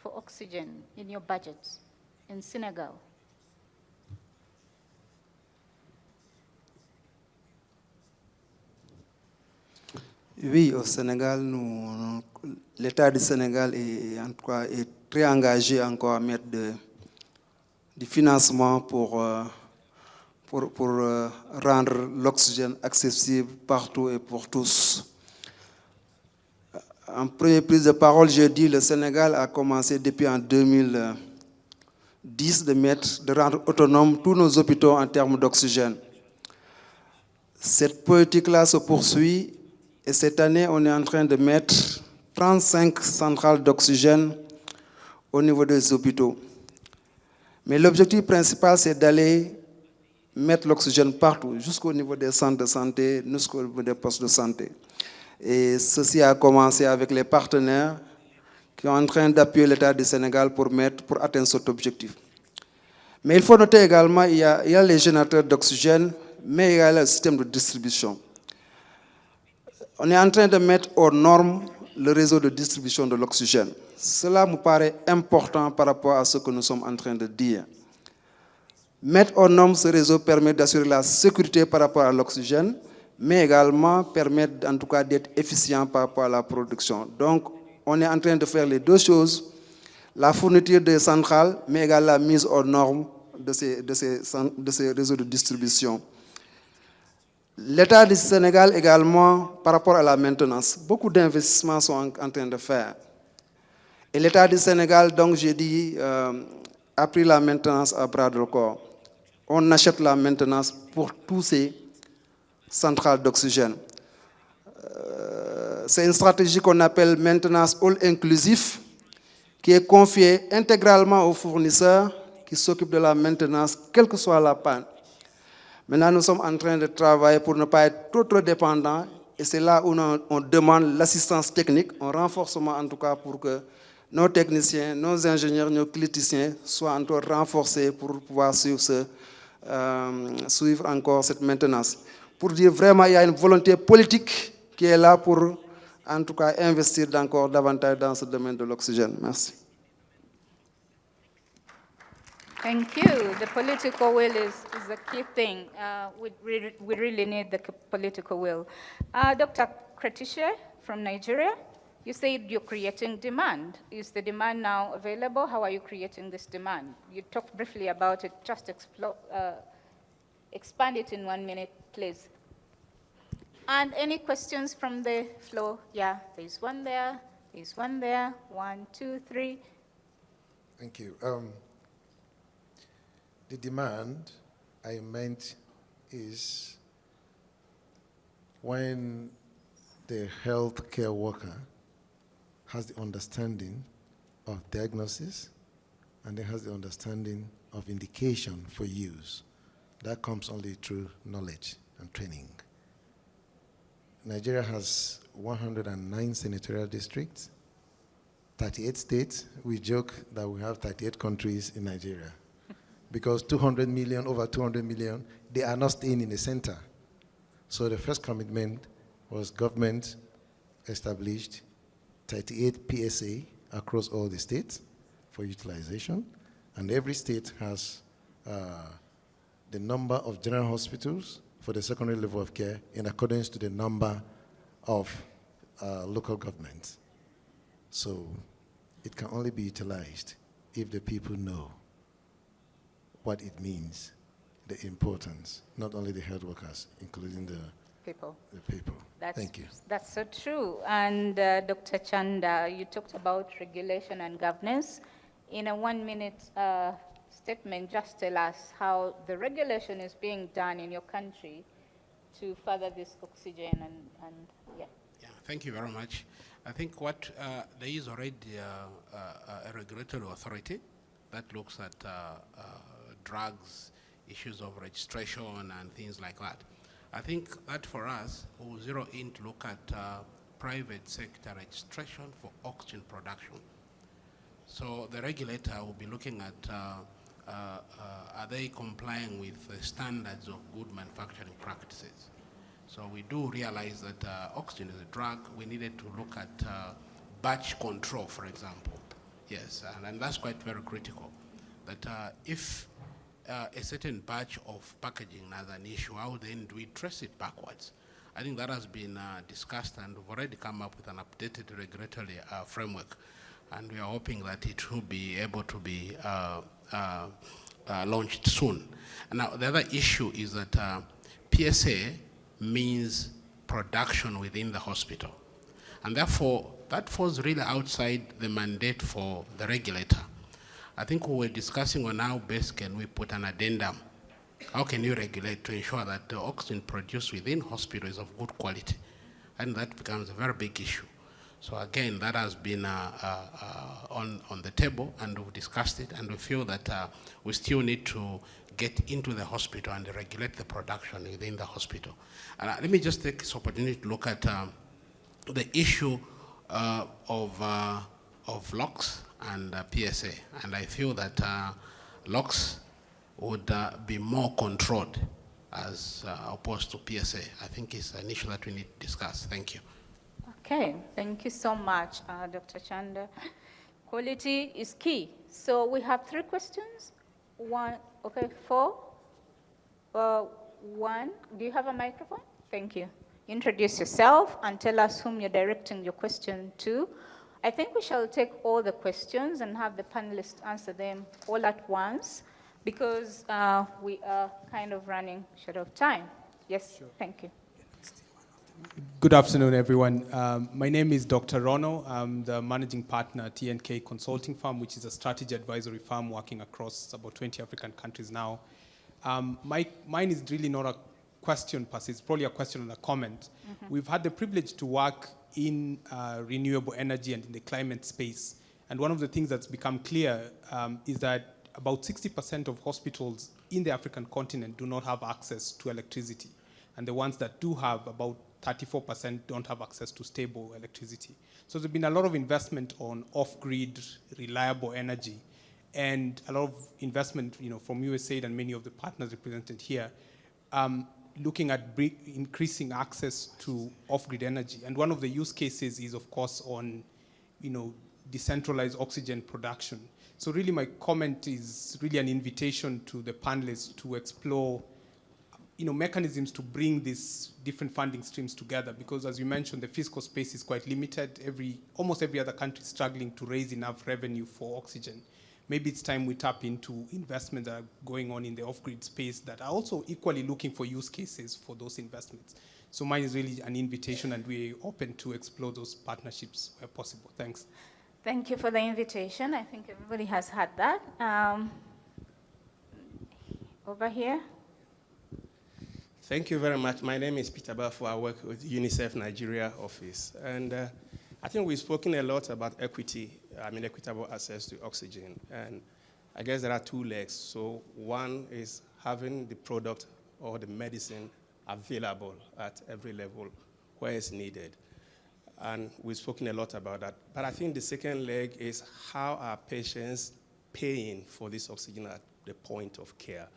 for oxygen in your budget in Senegal?
Oui, au Sénégal, l'État du Sénégal est, en tout cas, est très engagé encore à mettre du financement pour rendre l'oxygène accessible partout et pour tous. En première prise de parole, je dis le Sénégal a commencé depuis en 2010 de rendre autonomes tous nos hôpitaux en termes d'oxygène. Cette politique-là se poursuit et cette année, on est en train de mettre 35 centrales d'oxygène au niveau des hôpitaux. Mais l'objectif principal, c'est d'aller mettre l'oxygène partout, jusqu'au niveau des centres de santé, jusqu'au niveau des postes de santé. Et ceci a commencé avec les partenaires qui sont en train d'appuyer l'État du Sénégal pour atteindre cet objectif. Mais il faut noter également qu'il y a les générateurs d'oxygène, mais il y a le système de distribution. On est en train de mettre aux normes le réseau de distribution de l'oxygène. Cela me paraît important par rapport à ce que nous sommes en train de dire. Mettre aux normes ce réseau permet d'assurer la sécurité par rapport à l'oxygène, mais également permet en tout cas d'être efficient par rapport à la production. Donc, on est en train de faire les deux choses, la fourniture des centrales, mais également la mise aux normes de ces réseaux de distribution. L'État du Sénégal également, par rapport à la maintenance, beaucoup d'investissements sont en train de faire. Et l'État du Sénégal, donc j'ai dit, a pris la maintenance à bras le corps. On achète la maintenance pour tous ces centrales d'oxygène. C'est une stratégie qu'on appelle maintenance all inclusif, qui est confiée intégralement aux fournisseurs qui s'occupent de la maintenance, quelle que soit la panne. Maintenant, nous sommes en train de travailler pour ne pas être trop dépendants, et c'est là où on demande l'assistance technique, un renforcement en tout cas pour que nos techniciens, nos ingénieurs, nos cliniciens soient encore renforcés pour pouvoir suivre encore cette maintenance. Pour dire vraiment, il y a une volonté politique qui est là pour en tout cas investir encore davantage dans ce domaine de l'oxygène. Merci.
Thank you. The political will is a key thing. We really need the political will. Dr. Kretishe from Nigeria, you said you're creating demand. Is the demand now available? How are you creating this demand? You talked briefly about it. Just expand it in 1 minute, please. And any questions from the floor? Yeah, there's one there. There's one there. 1, 2, 3.
Thank you. The demand I meant is when the healthcare worker has the understanding of diagnosis and then has the understanding of indication for use. That comes only through knowledge and training. Nigeria has 109 senatorial districts, 38 states. We joke that we have 38 countries in Nigeria. Because 200 million, over 200 million, they are not staying in the center. So the first commitment was government established 38 PSA across all the states for utilization. And every state has the number of general hospitals for the secondary level of care in accordance to the number of local governments. So it can only be utilized if the people know what it means, the importance, not only the health workers, including the people. Thank you.
That's so true. And Dr. Chanda, you talked about regulation and governance. In a 1 minute statement, just tell us how the regulation is being done in your country to further this oxygen and yeah.
Yeah, thank you very much. I think there is already a regulatory authority that looks at drugs, issues of registration and things like that. I think that for us, we'll zero in to look at private sector registration for oxygen production. So the regulator will be looking at are they complying with the standards of good manufacturing practices? So we do realize that oxygen is a drug. We needed to look at batch control, for example. Yes, and that's quite very critical. That if a certain batch of packaging has an issue, how then do we trace it backwards? I think that has been discussed, and we've already come up with an updated regulatory framework, and we are hoping that it will be able to be launched soon. And now the other issue is that PSA means production within the hospital. And therefore, that falls really outside the mandate for the regulator. I think we were discussing on how best can we put an addendum. How can you regulate to ensure that the oxygen produced within hospital is of good quality? And that becomes a very big issue. So again, that has been on the table, and we've discussed it, and we feel that we still need to get into the hospital and regulate the production within the hospital. And let me just take this opportunity to look at the issue of LOX and PSA. And I feel that LOX would be more controlled as opposed to PSA. I think it's an issue that we need to discuss. Thank you.
Okay, thank you so much, Dr. Chanda. Quality is key. So we have 3 questions. 1, okay, 4. 1, do you have a microphone? Thank you. Introduce yourself and tell us whom you're directing your question to. I think we shall take all the questions and have the panelists answer them all at once, because we are kind of running short of time. Yes, sure. Thank you.
Good afternoon, everyone. My name is Dr. Rono. I'm the managing partner at TNK Consulting Firm, which is a strategy advisory firm working across about 20 African countries now. Mine is really not a question per se, it's probably a question and a comment. Mm-hmm. We've had the privilege to work in renewable energy and in the climate space. And one of the things that's become clear is that about 60% of hospitals in the African continent do not have access to electricity. And the ones that do have, about 34% don't have access to stable electricity. So there's been a lot of investment on off-grid, reliable energy, and a lot of investment, from USAID and many of the partners represented here, looking at increasing access to off-grid energy. And one of the use cases is, of course, on, decentralized oxygen production. So really my comment is really an invitation to the panelists to explore mechanisms to bring these different funding streams together, because as you mentioned, the fiscal space is quite limited. Almost every other country is struggling to raise enough revenue for oxygen. Maybe it's time we tap into investments that are going on in the off-grid space that are also equally looking for use cases for those investments. So mine is really an invitation, and we're open to explore those partnerships where possible. Thanks.
Thank you for the invitation. I think everybody has had that. Over here.
Thank you very much. My name is Peter Bafo. I work with UNICEF Nigeria office. And I think we've spoken a lot about equitable access to oxygen. And I guess there are 2 legs. So one is having the product or the medicine available at every level where it's needed. And we've spoken a lot about that. But I think the second leg is how are patients paying for this oxygen at the point of care?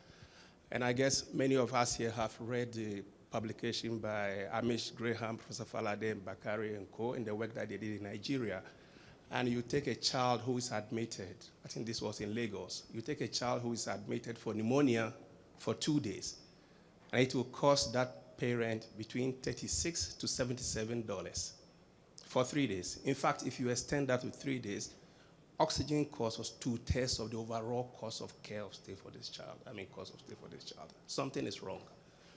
And I guess many of us here have read the publication by Amish Graham, Professor Falade, Bakari, and co. in the work that they did in Nigeria. And you take a child who is admitted, I think this was in Lagos, you take a child who is admitted for pneumonia for 2 days, and it will cost that parent between $36 to $77 for 3 days. In fact, if you extend that to 3 days, oxygen cost was 2/3 of the overall cost of care of stay for this child. Cost of stay for this child. Something is wrong.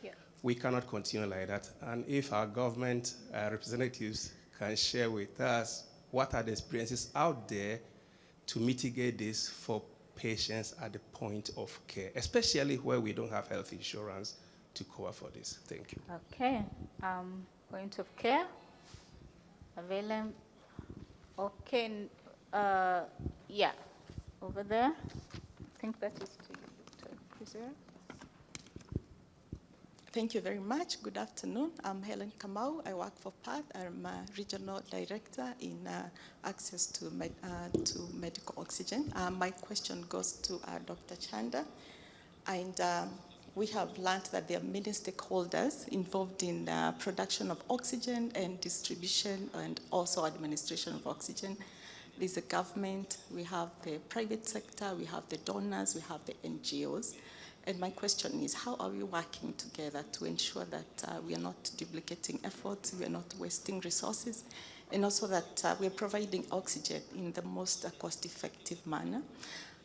Yeah. We cannot continue like that. And if our government representatives can share with us what are the experiences out there to mitigate this for patients at the point of care, especially where we don't have health insurance took over for this. Thank you.
Okay. Point of care. Available. Okay. Yeah. Over there. I think that is to you, Dr. Preserve.
Thank you very much. Good afternoon. I'm Helen Kamau. I work for PATH. I'm a regional director in access to medical oxygen. My question goes to Dr. Chanda. And we have learned that there are many stakeholders involved in production of oxygen and distribution and also administration of oxygen. There's the government, we have the private sector, we have the donors, we have the NGOs. And my question is, how are we working together to ensure that we are not duplicating efforts, we are not wasting resources, and also that we are providing oxygen in the most cost-effective manner?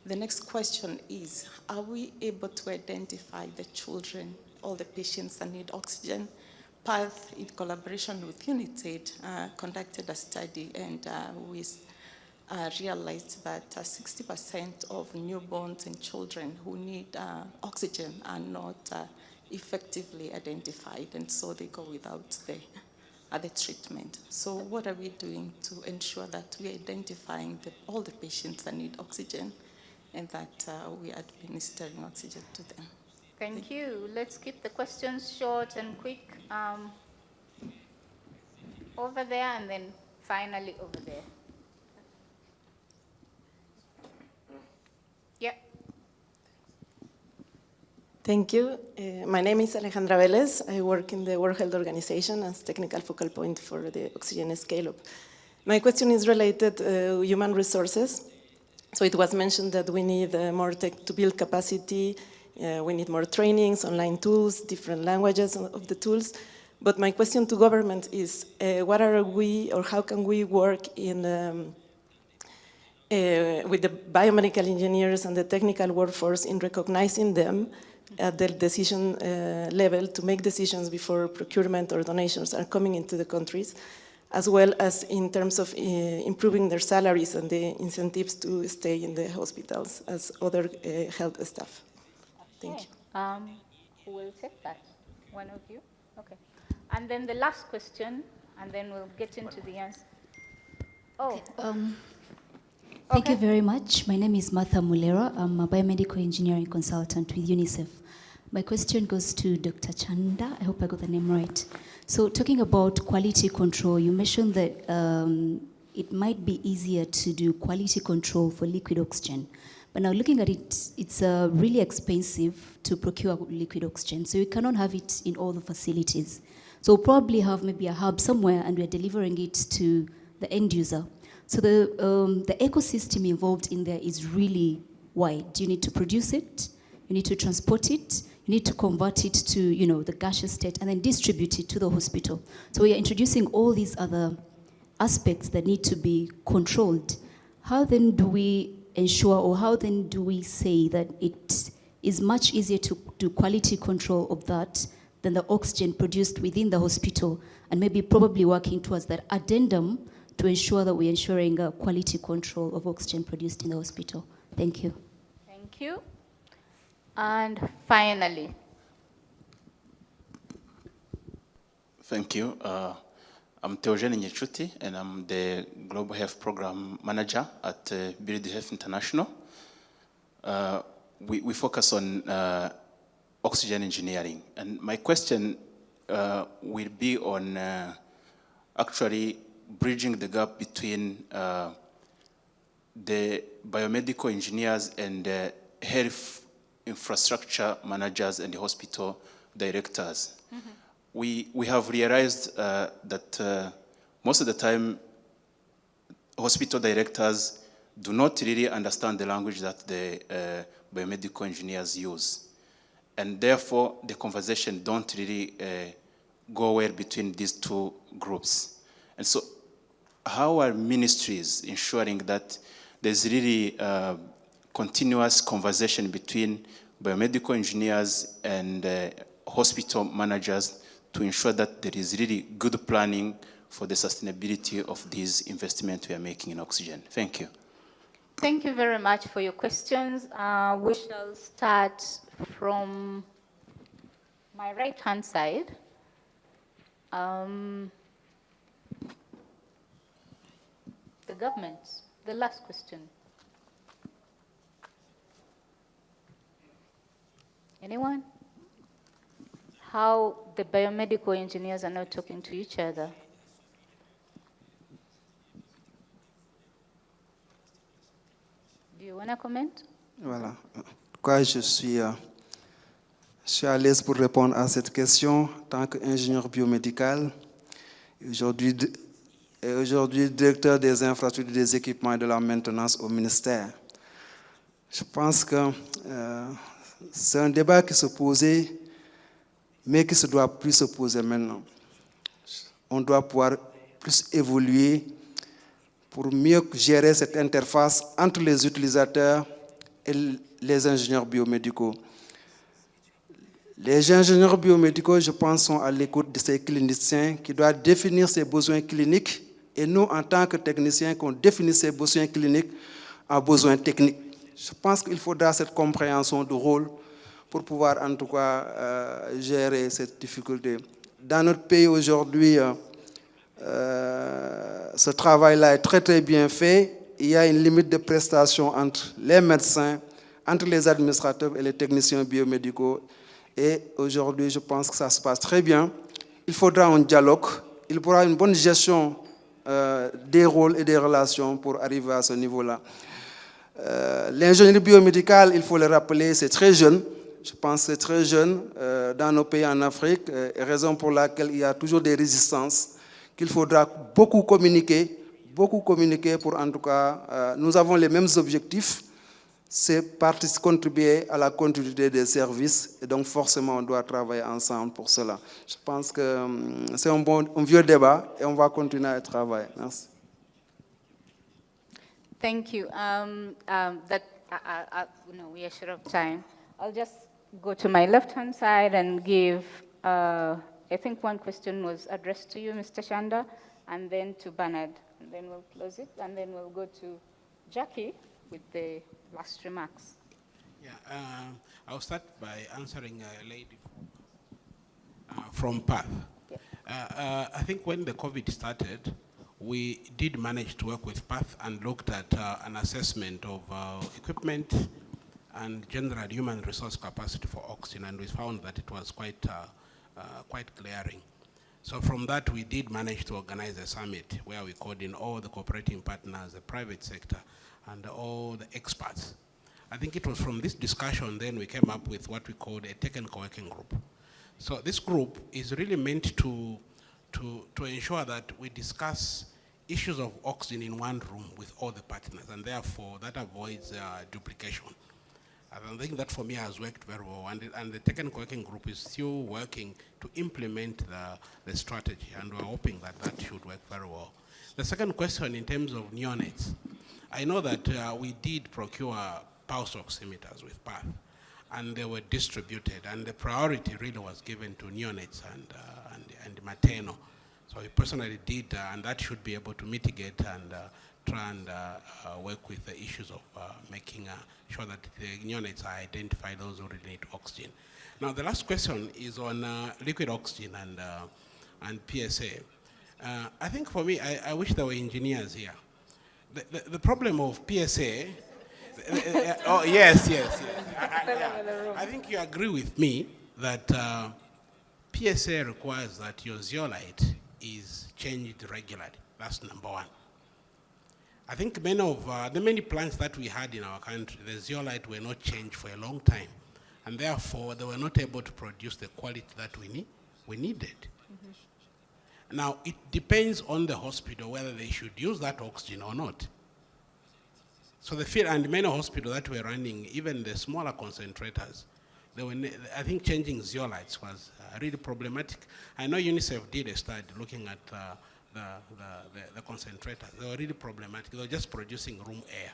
The next question is, are we able to identify the children, all the patients that need oxygen? PATH, in collaboration with UNITAID, conducted a study, and we realized that 60% of newborns and children who need oxygen are not effectively identified, and so they go without the treatment. So what are we doing to ensure that we are identifying all the patients that need oxygen and that we are administering oxygen to them?
Thank you. Let's keep the questions short and quick. Over there, and then finally over there. Yeah.
Thank you. My name is Alejandra Vélez. I work in the World Health Organization as technical focal point for the oxygen scale-up. My question is related to human resources. So it was mentioned that we need more tech to build capacity. We need more trainings, online tools, different languages of the tools. But my question to government is, what are we, or how can we work in with the biomedical engineers and the technical workforce in recognizing them at the decision level to make decisions before procurement or donations are coming into the countries, as well as in terms of improving their salaries and the incentives to stay in the hospitals as other health staff. Thank you.
Who will take that? One of you? Okay. And then the last question, and then we'll get into the answer. Oh.
Thank you very much. My name is Martha Mulera. I'm a biomedical engineering consultant with UNICEF. My question goes to Dr. Chanda. I hope I got the name right. So talking about quality control, you mentioned that it might be easier to do quality control for liquid oxygen. But now looking at it, it's really expensive to procure liquid oxygen. So you cannot have it in all the facilities. So we'll probably have maybe a hub somewhere and we're delivering it to the end user. So the ecosystem involved in there is really wide. You need to produce it, you need to transport it, you need to convert it to the gaseous state and then distribute it to the hospital. So we are introducing all these other aspects that need to be controlled. How then do we ensure, or how then do we say that it is much easier to do quality control of that than the oxygen produced within the hospital, and maybe probably working towards that addendum to ensure that we're ensuring quality control of oxygen produced in the hospital? Thank you.
Thank you. And finally.
Thank you. I'm Theogene Nyechuti, and I'm the Global Health Program Manager at Build Health International. We focus on oxygen engineering. And my question will be on actually bridging the gap between the biomedical engineers and health infrastructure managers and the hospital directors. Mm-hmm. We have realized that most of the time hospital directors do not really understand the language that the biomedical engineers use. And therefore, the conversation don't really go well between these two groups. And so how are ministries ensuring that there's really continuous conversation between biomedical engineers and hospital managers to ensure that there is really good planning for the sustainability of these investments we are making in oxygen? Thank you.
Thank you very much for your questions. We shall start from my right-hand side, the government, the last question. Anyone? How the biomedical engineers are not talking to each other. Do you want to comment?
Voilà. Pourquoi je suis à l'aise pour répondre à cette question en tant qu'ingénieur biomédical et aujourd'hui directeur des infrastructures, des équipements et de la maintenance au ministère. Je pense que c'est un débat qui se posait, mais qui ne doit plus se poser maintenant. On doit pouvoir plus évoluer pour mieux gérer cette interface entre les utilisateurs et les ingénieurs biomédicaux. Les ingénieurs biomédicaux, je pense, sont à l'écoute de ces cliniciens qui doivent définir ses besoins cliniques et nous, en tant que techniciens, qu'on définisse ces besoins cliniques en besoins techniques. Je pense qu'il faudra cette compréhension du rôle pour pouvoir, en tout cas, gérer cette difficulté. Dans notre pays aujourd'hui, ce travail-là est très, très bien fait. Il y a une limite de prestation entre les médecins, entre les administrateurs et les techniciens biomédicaux. Et aujourd'hui, je pense que ça se passe très bien. Il faudra un dialogue, il faudra une bonne gestion des rôles et des relations pour arriver à ce niveau-là. L'ingénierie biomédicale, il faut le rappeler, c'est très jeune. Je pense que c'est très jeune dans nos pays en Afrique, raison pour laquelle il y a toujours des résistances, qu'il faudra beaucoup communiquer pour, en tout cas, nous avons les mêmes objectifs, c'est contribuer à la continuité des services, et donc forcément on doit travailler ensemble pour cela. Je pense que c'est un vieux débat et on va continuer à travailler. Merci.
Thank you. We are short of time. I'll just go to my left-hand side and give, I think one question was addressed to you, Mr. Chanda, and then to Bernard. And then we'll close it, and then we'll go to Jackie with the last remarks.
Yeah, I'll start by answering a lady from Perth. Yeah. I think when the COVID started, we did manage to work with Perth and looked at an assessment of equipment and general human resource capacity for oxygen, and we found that it was quite glaring. So from that, we did manage to organize a summit where we called in all the cooperating partners, the private sector, and all the experts. I think it was from this discussion then we came up with what we called a technical working group. So this group is really meant to ensure that we discuss issues of oxygen in one room with all the partners, and therefore that avoids duplication. I think that for me has worked very well, and the technical working group is still working to implement the strategy, and we're hoping that that should work very well. The second question in terms of neonates, I know that we did procure pulse oximeters with Perth, and they were distributed, and the priority really was given to neonates and maternal. So we personally did, and that should be able to mitigate and try and work with the issues of making sure that the neonates are identified, those who really need oxygen. Now the last question is on liquid oxygen and PSA. I think for me, I wish there were engineers here. The problem of PSA, oh yes. I think you agree with me that PSA requires that your zeolite is changed regularly. That's number one. I think many of the many plants that we had in our country, the zeolite were not changed for a long time, and therefore they were not able to produce the quality that we needed. Mm-hmm. Now it depends on the hospital whether they should use that oxygen or not. So the field and many hospitals that were running, even the smaller concentrators, they were, I think changing zeolites was really problematic. I know UNICEF did a study looking at the concentrators. They were really problematic. They were just producing room air.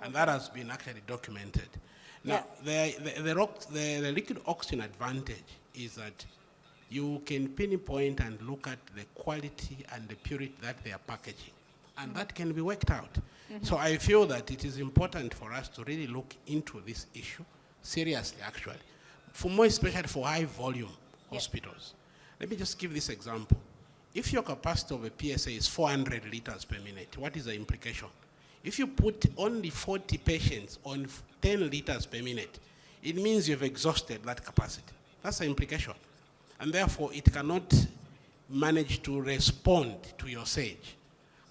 And that has been actually documented. Now, the liquid oxygen advantage is that you can pinpoint and look at the quality and the purity that they are packaging. And that can be worked out. Mm-hmm. So I feel that it is important for us to really look into this issue seriously, actually. for more especially for high volume hospitals. Let me just give this example. If your capacity of a PSA is 400 liters per minute, what is the implication? If you put only 40 patients on 10 liters per minute, it means you've exhausted that capacity. That's the implication. And therefore, it cannot manage to respond to your surge.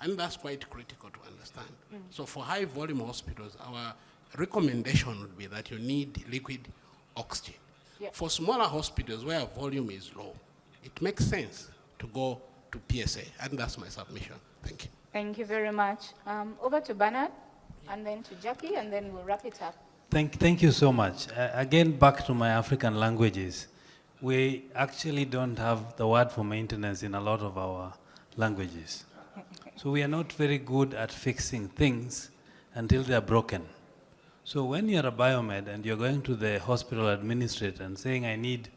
And that's quite critical to understand. So for high volume hospitals, our recommendation would be that you need liquid oxygen. For smaller hospitals where volume is low, it makes sense to go to PSA, and that's my submission. Thank you.
Thank you very much. Over to Bernard, and then to Jackie, and then we'll wrap it up.
Thank you so much. Again, back to my African languages. We actually don't have the word for maintenance in a lot of our languages. So we are not very good at fixing things until they are broken. So when you're a biomed and you're going to the hospital administrator and saying, I need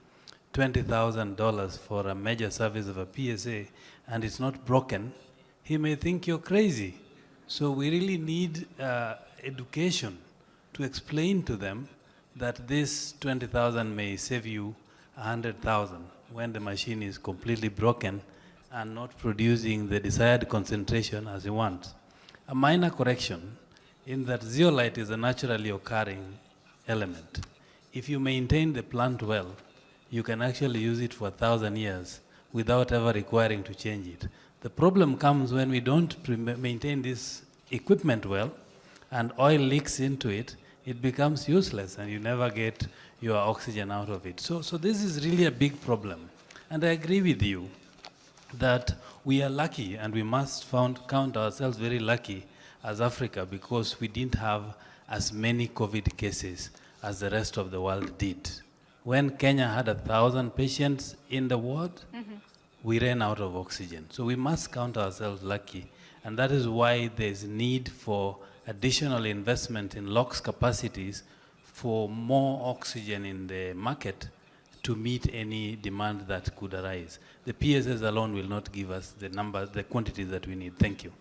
$20,000 for a major service of a PSA, and it's not broken, he may think you're crazy. So we really need education to explain to them that this 20,000 may save you 100,000 when the machine is completely broken and not producing the desired concentration as you want. A minor correction in that zeolite is a naturally occurring element. If you maintain the plant well, you can actually use it for 1,000 years without ever requiring to change it. The problem comes when we don't maintain this equipment well and oil leaks into it, it becomes useless and you never get your oxygen out of it. So this is really a big problem. And I agree with you that we are lucky and we must count ourselves very lucky as Africa because we didn't have as many COVID cases as the rest of the world did. When Kenya had 1,000 patients in the ward, we ran out of oxygen. So we must count ourselves lucky. And that is why there's need for additional investment in LOX capacities for more oxygen in the market to meet any demand that could arise. The PSS alone will not give us the quantities that we need. Thank you.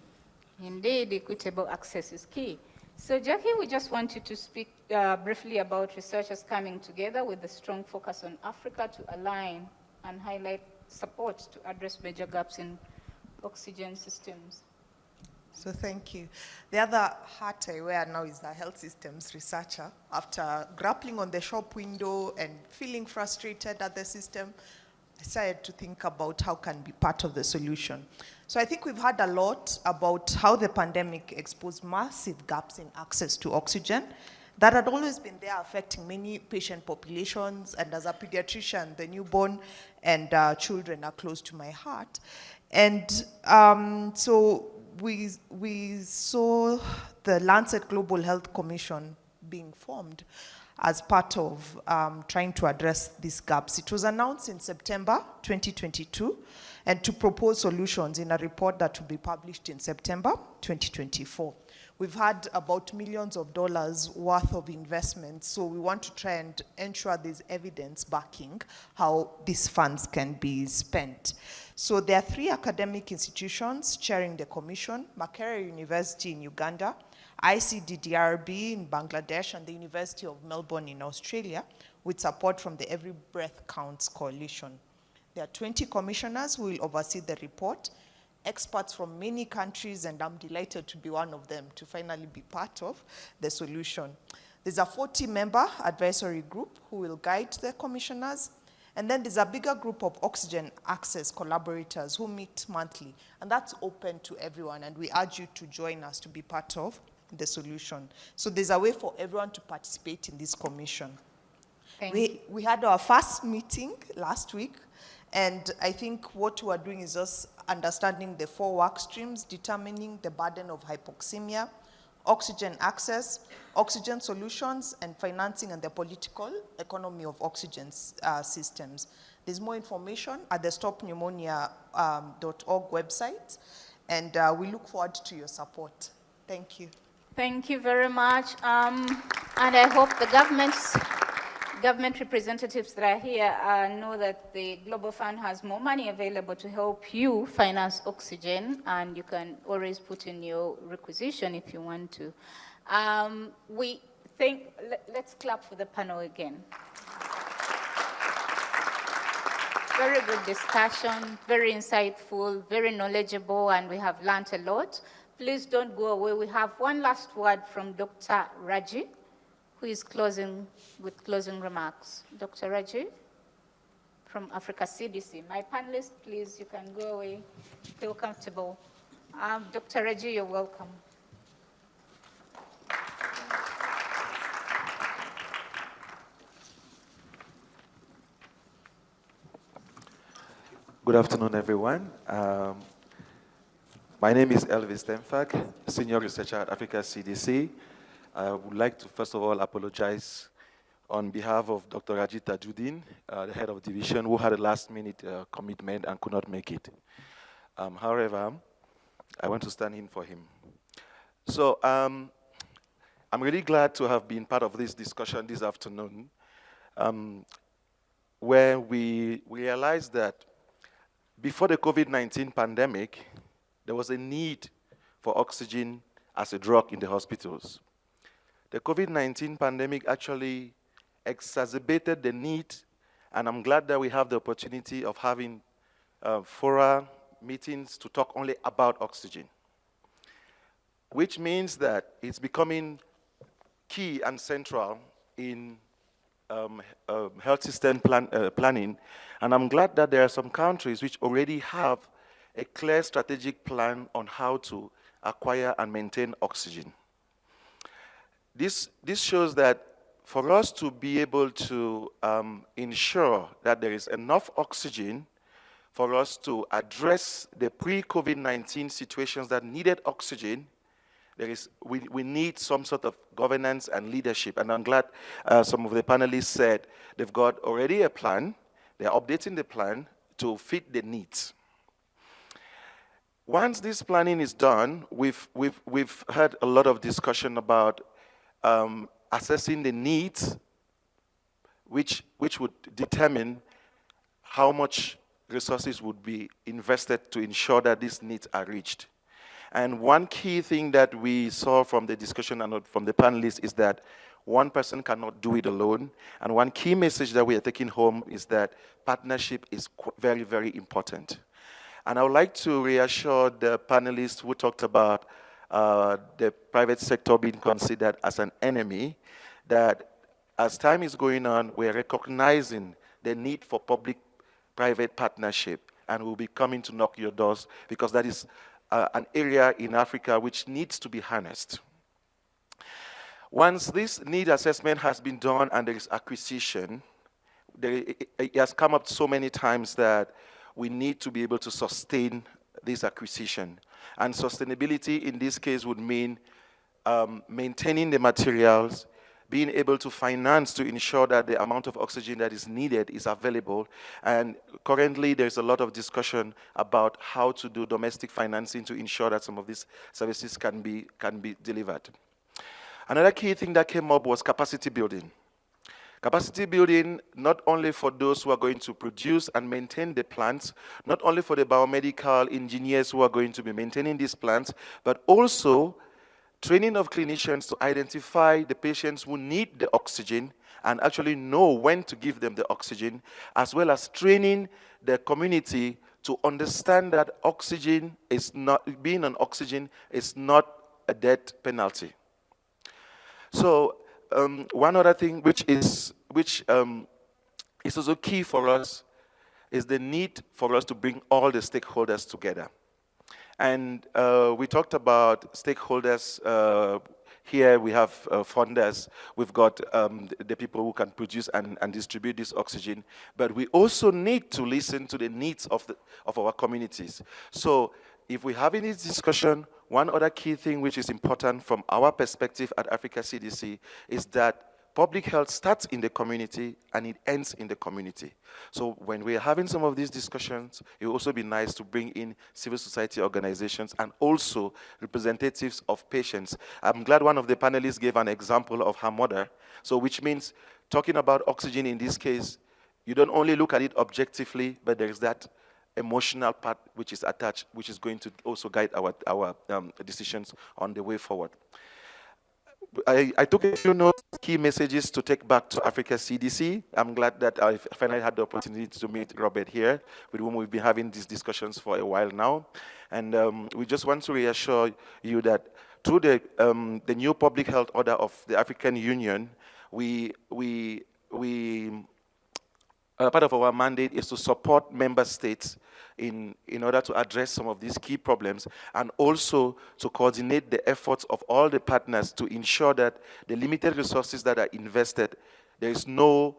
Indeed, equitable access is key. So Jackie, we just want you to speak briefly about researchers coming together with a strong focus on Africa to align and highlight support to address major gaps in oxygen systems.
So thank you. The other hat I wear now is the health systems researcher. After grappling on the shop window and feeling frustrated at the system, I started to think about how can be part of the solution. So I think we've heard a lot about how the pandemic exposed massive gaps in access to oxygen that had always been there affecting many patient populations. And as a pediatrician, the newborn and children are close to my heart. And so we saw the Lancet Global Health Commission being formed as part of trying to address these gaps. It was announced in September 2022 and to propose solutions in a report that will be published in September 2024. We've had about millions of dollars worth of investments, so we want to try and ensure there's evidence backing how these funds can be spent. So there are 3 academic institutions chairing the commission: Makerere University in Uganda, ICDDRB in Bangladesh, and the University of Melbourne in Australia, with support from the Every Breath Counts Coalition. There are 20 commissioners who will oversee the report, experts from many countries, and I'm delighted to be one of them, to finally be part of the solution. There's a 40-member advisory group who will guide the commissioners, and then there's a bigger group of oxygen access collaborators who meet monthly, and that's open to everyone, and we urge you to join us to be part of the solution. So there's a way for everyone to participate in this commission. We had our first meeting last week, and I think what we are doing is just understanding the 4 work streams, determining the burden of hypoxemia, oxygen access, oxygen solutions, and financing and the political economy of oxygen systems. There's more information at the StopPneumonia.org website, and we look forward to your support. Thank you.
Thank you very much. And I hope the government representatives that are here know that the Global Fund has more money available to help you finance oxygen, and you can always put in your requisition if you want to. Let's clap for the panel again. Very good discussion, very insightful, very knowledgeable, and we have learned a lot. Please don't go away. We have one last word from Dr. Raji, who is closing with closing remarks. Dr. Raji from Africa CDC. My panelists, please, you can go away. Feel comfortable. Dr. Raji, you're welcome.
Good afternoon, everyone. My name is Elvis Temfak, Senior Researcher at Africa CDC. I would like to, first of all, apologize on behalf of Dr. Raji Tajuddin, the head of division, who had a last-minute commitment and could not make it. However, I want to stand in for him. So I'm really glad to have been part of this discussion this afternoon, where we realized that before the COVID-19 pandemic, there was a need for oxygen as a drug in the hospitals. The COVID-19 pandemic actually exacerbated the need, and I'm glad that we have the opportunity of having fora meetings to talk only about oxygen, which means that it's becoming key and central in health system planning. And I'm glad that there are some countries which already have a clear strategic plan on how to acquire and maintain oxygen. This shows that for us to be able to ensure that there is enough oxygen for us to address the pre-COVID-19 situations that needed oxygen, we need some sort of governance and leadership. And I'm glad some of the panelists said they've got already a plan. They're updating the plan to fit the needs. Once this planning is done, we've had a lot of discussion about assessing the needs, which would determine how much resources would be invested to ensure that these needs are reached. And one key thing that we saw from the discussion and from the panelists is that one person cannot do it alone. And one key message that we are taking home is that partnership is very, very important. And I would like to reassure the panelists who talked about the private sector being considered as an enemy, that as time is going on, we are recognizing the need for public-private partnership, and we'll be coming to knock your doors, because that is an area in Africa which needs to be harnessed. Once this need assessment has been done and there is acquisition, it has come up so many times that we need to be able to sustain this acquisition. And sustainability in this case would mean maintaining the materials, being able to finance to ensure that the amount of oxygen that is needed is available. And currently there's a lot of discussion about how to do domestic financing to ensure that some of these services can be delivered. Another key thing that came up was capacity building. Capacity building not only for those who are going to produce and maintain the plants, not only for the biomedical engineers who are going to be maintaining these plants, but also training of clinicians to identify the patients who need the oxygen and actually know when to give them the oxygen, as well as training the community to understand that oxygen is not, being on oxygen is not a death penalty. So one other thing which is also key for us is the need for us to bring all the stakeholders together. And we talked about stakeholders. Here we have funders. We've got the people who can produce and distribute this oxygen. But we also need to listen to the needs of our communities. So if we have in this discussion, one other key thing which is important from our perspective at Africa CDC is that public health starts in the community and it ends in the community. So when we're having some of these discussions, it will also be nice to bring in civil society organizations and also representatives of patients. I'm glad one of the panelists gave an example of her mother. So which means talking about oxygen in this case, you don't only look at it objectively, but there is that emotional part which is attached, which is going to also guide our decisions on the way forward. I took a few notes, key messages to take back to Africa CDC. I'm glad that I finally had the opportunity to meet Robert here, with whom we've been having these discussions for a while now. And we just want to reassure you that through the new public health order of the African Union, part of our mandate is to support member states in order to address some of these key problems, and also to coordinate the efforts of all the partners to ensure that the limited resources that are invested, there is no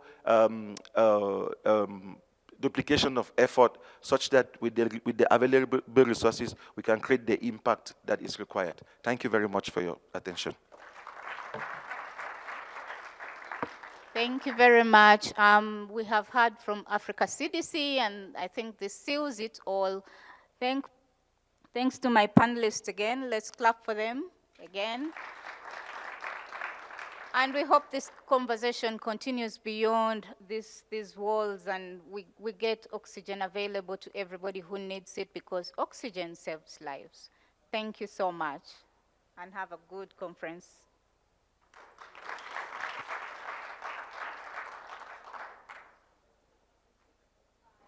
duplication of effort, such that with the available resources, we can create the impact that is required. Thank you very much for your attention.
Thank you very much. We have heard from Africa CDC, and I think this seals it all. Thanks to my panelists again. Let's clap for them again. And we hope this conversation continues beyond these walls, and we get oxygen available to everybody who needs it, because oxygen saves lives. Thank you so much, and have a good conference.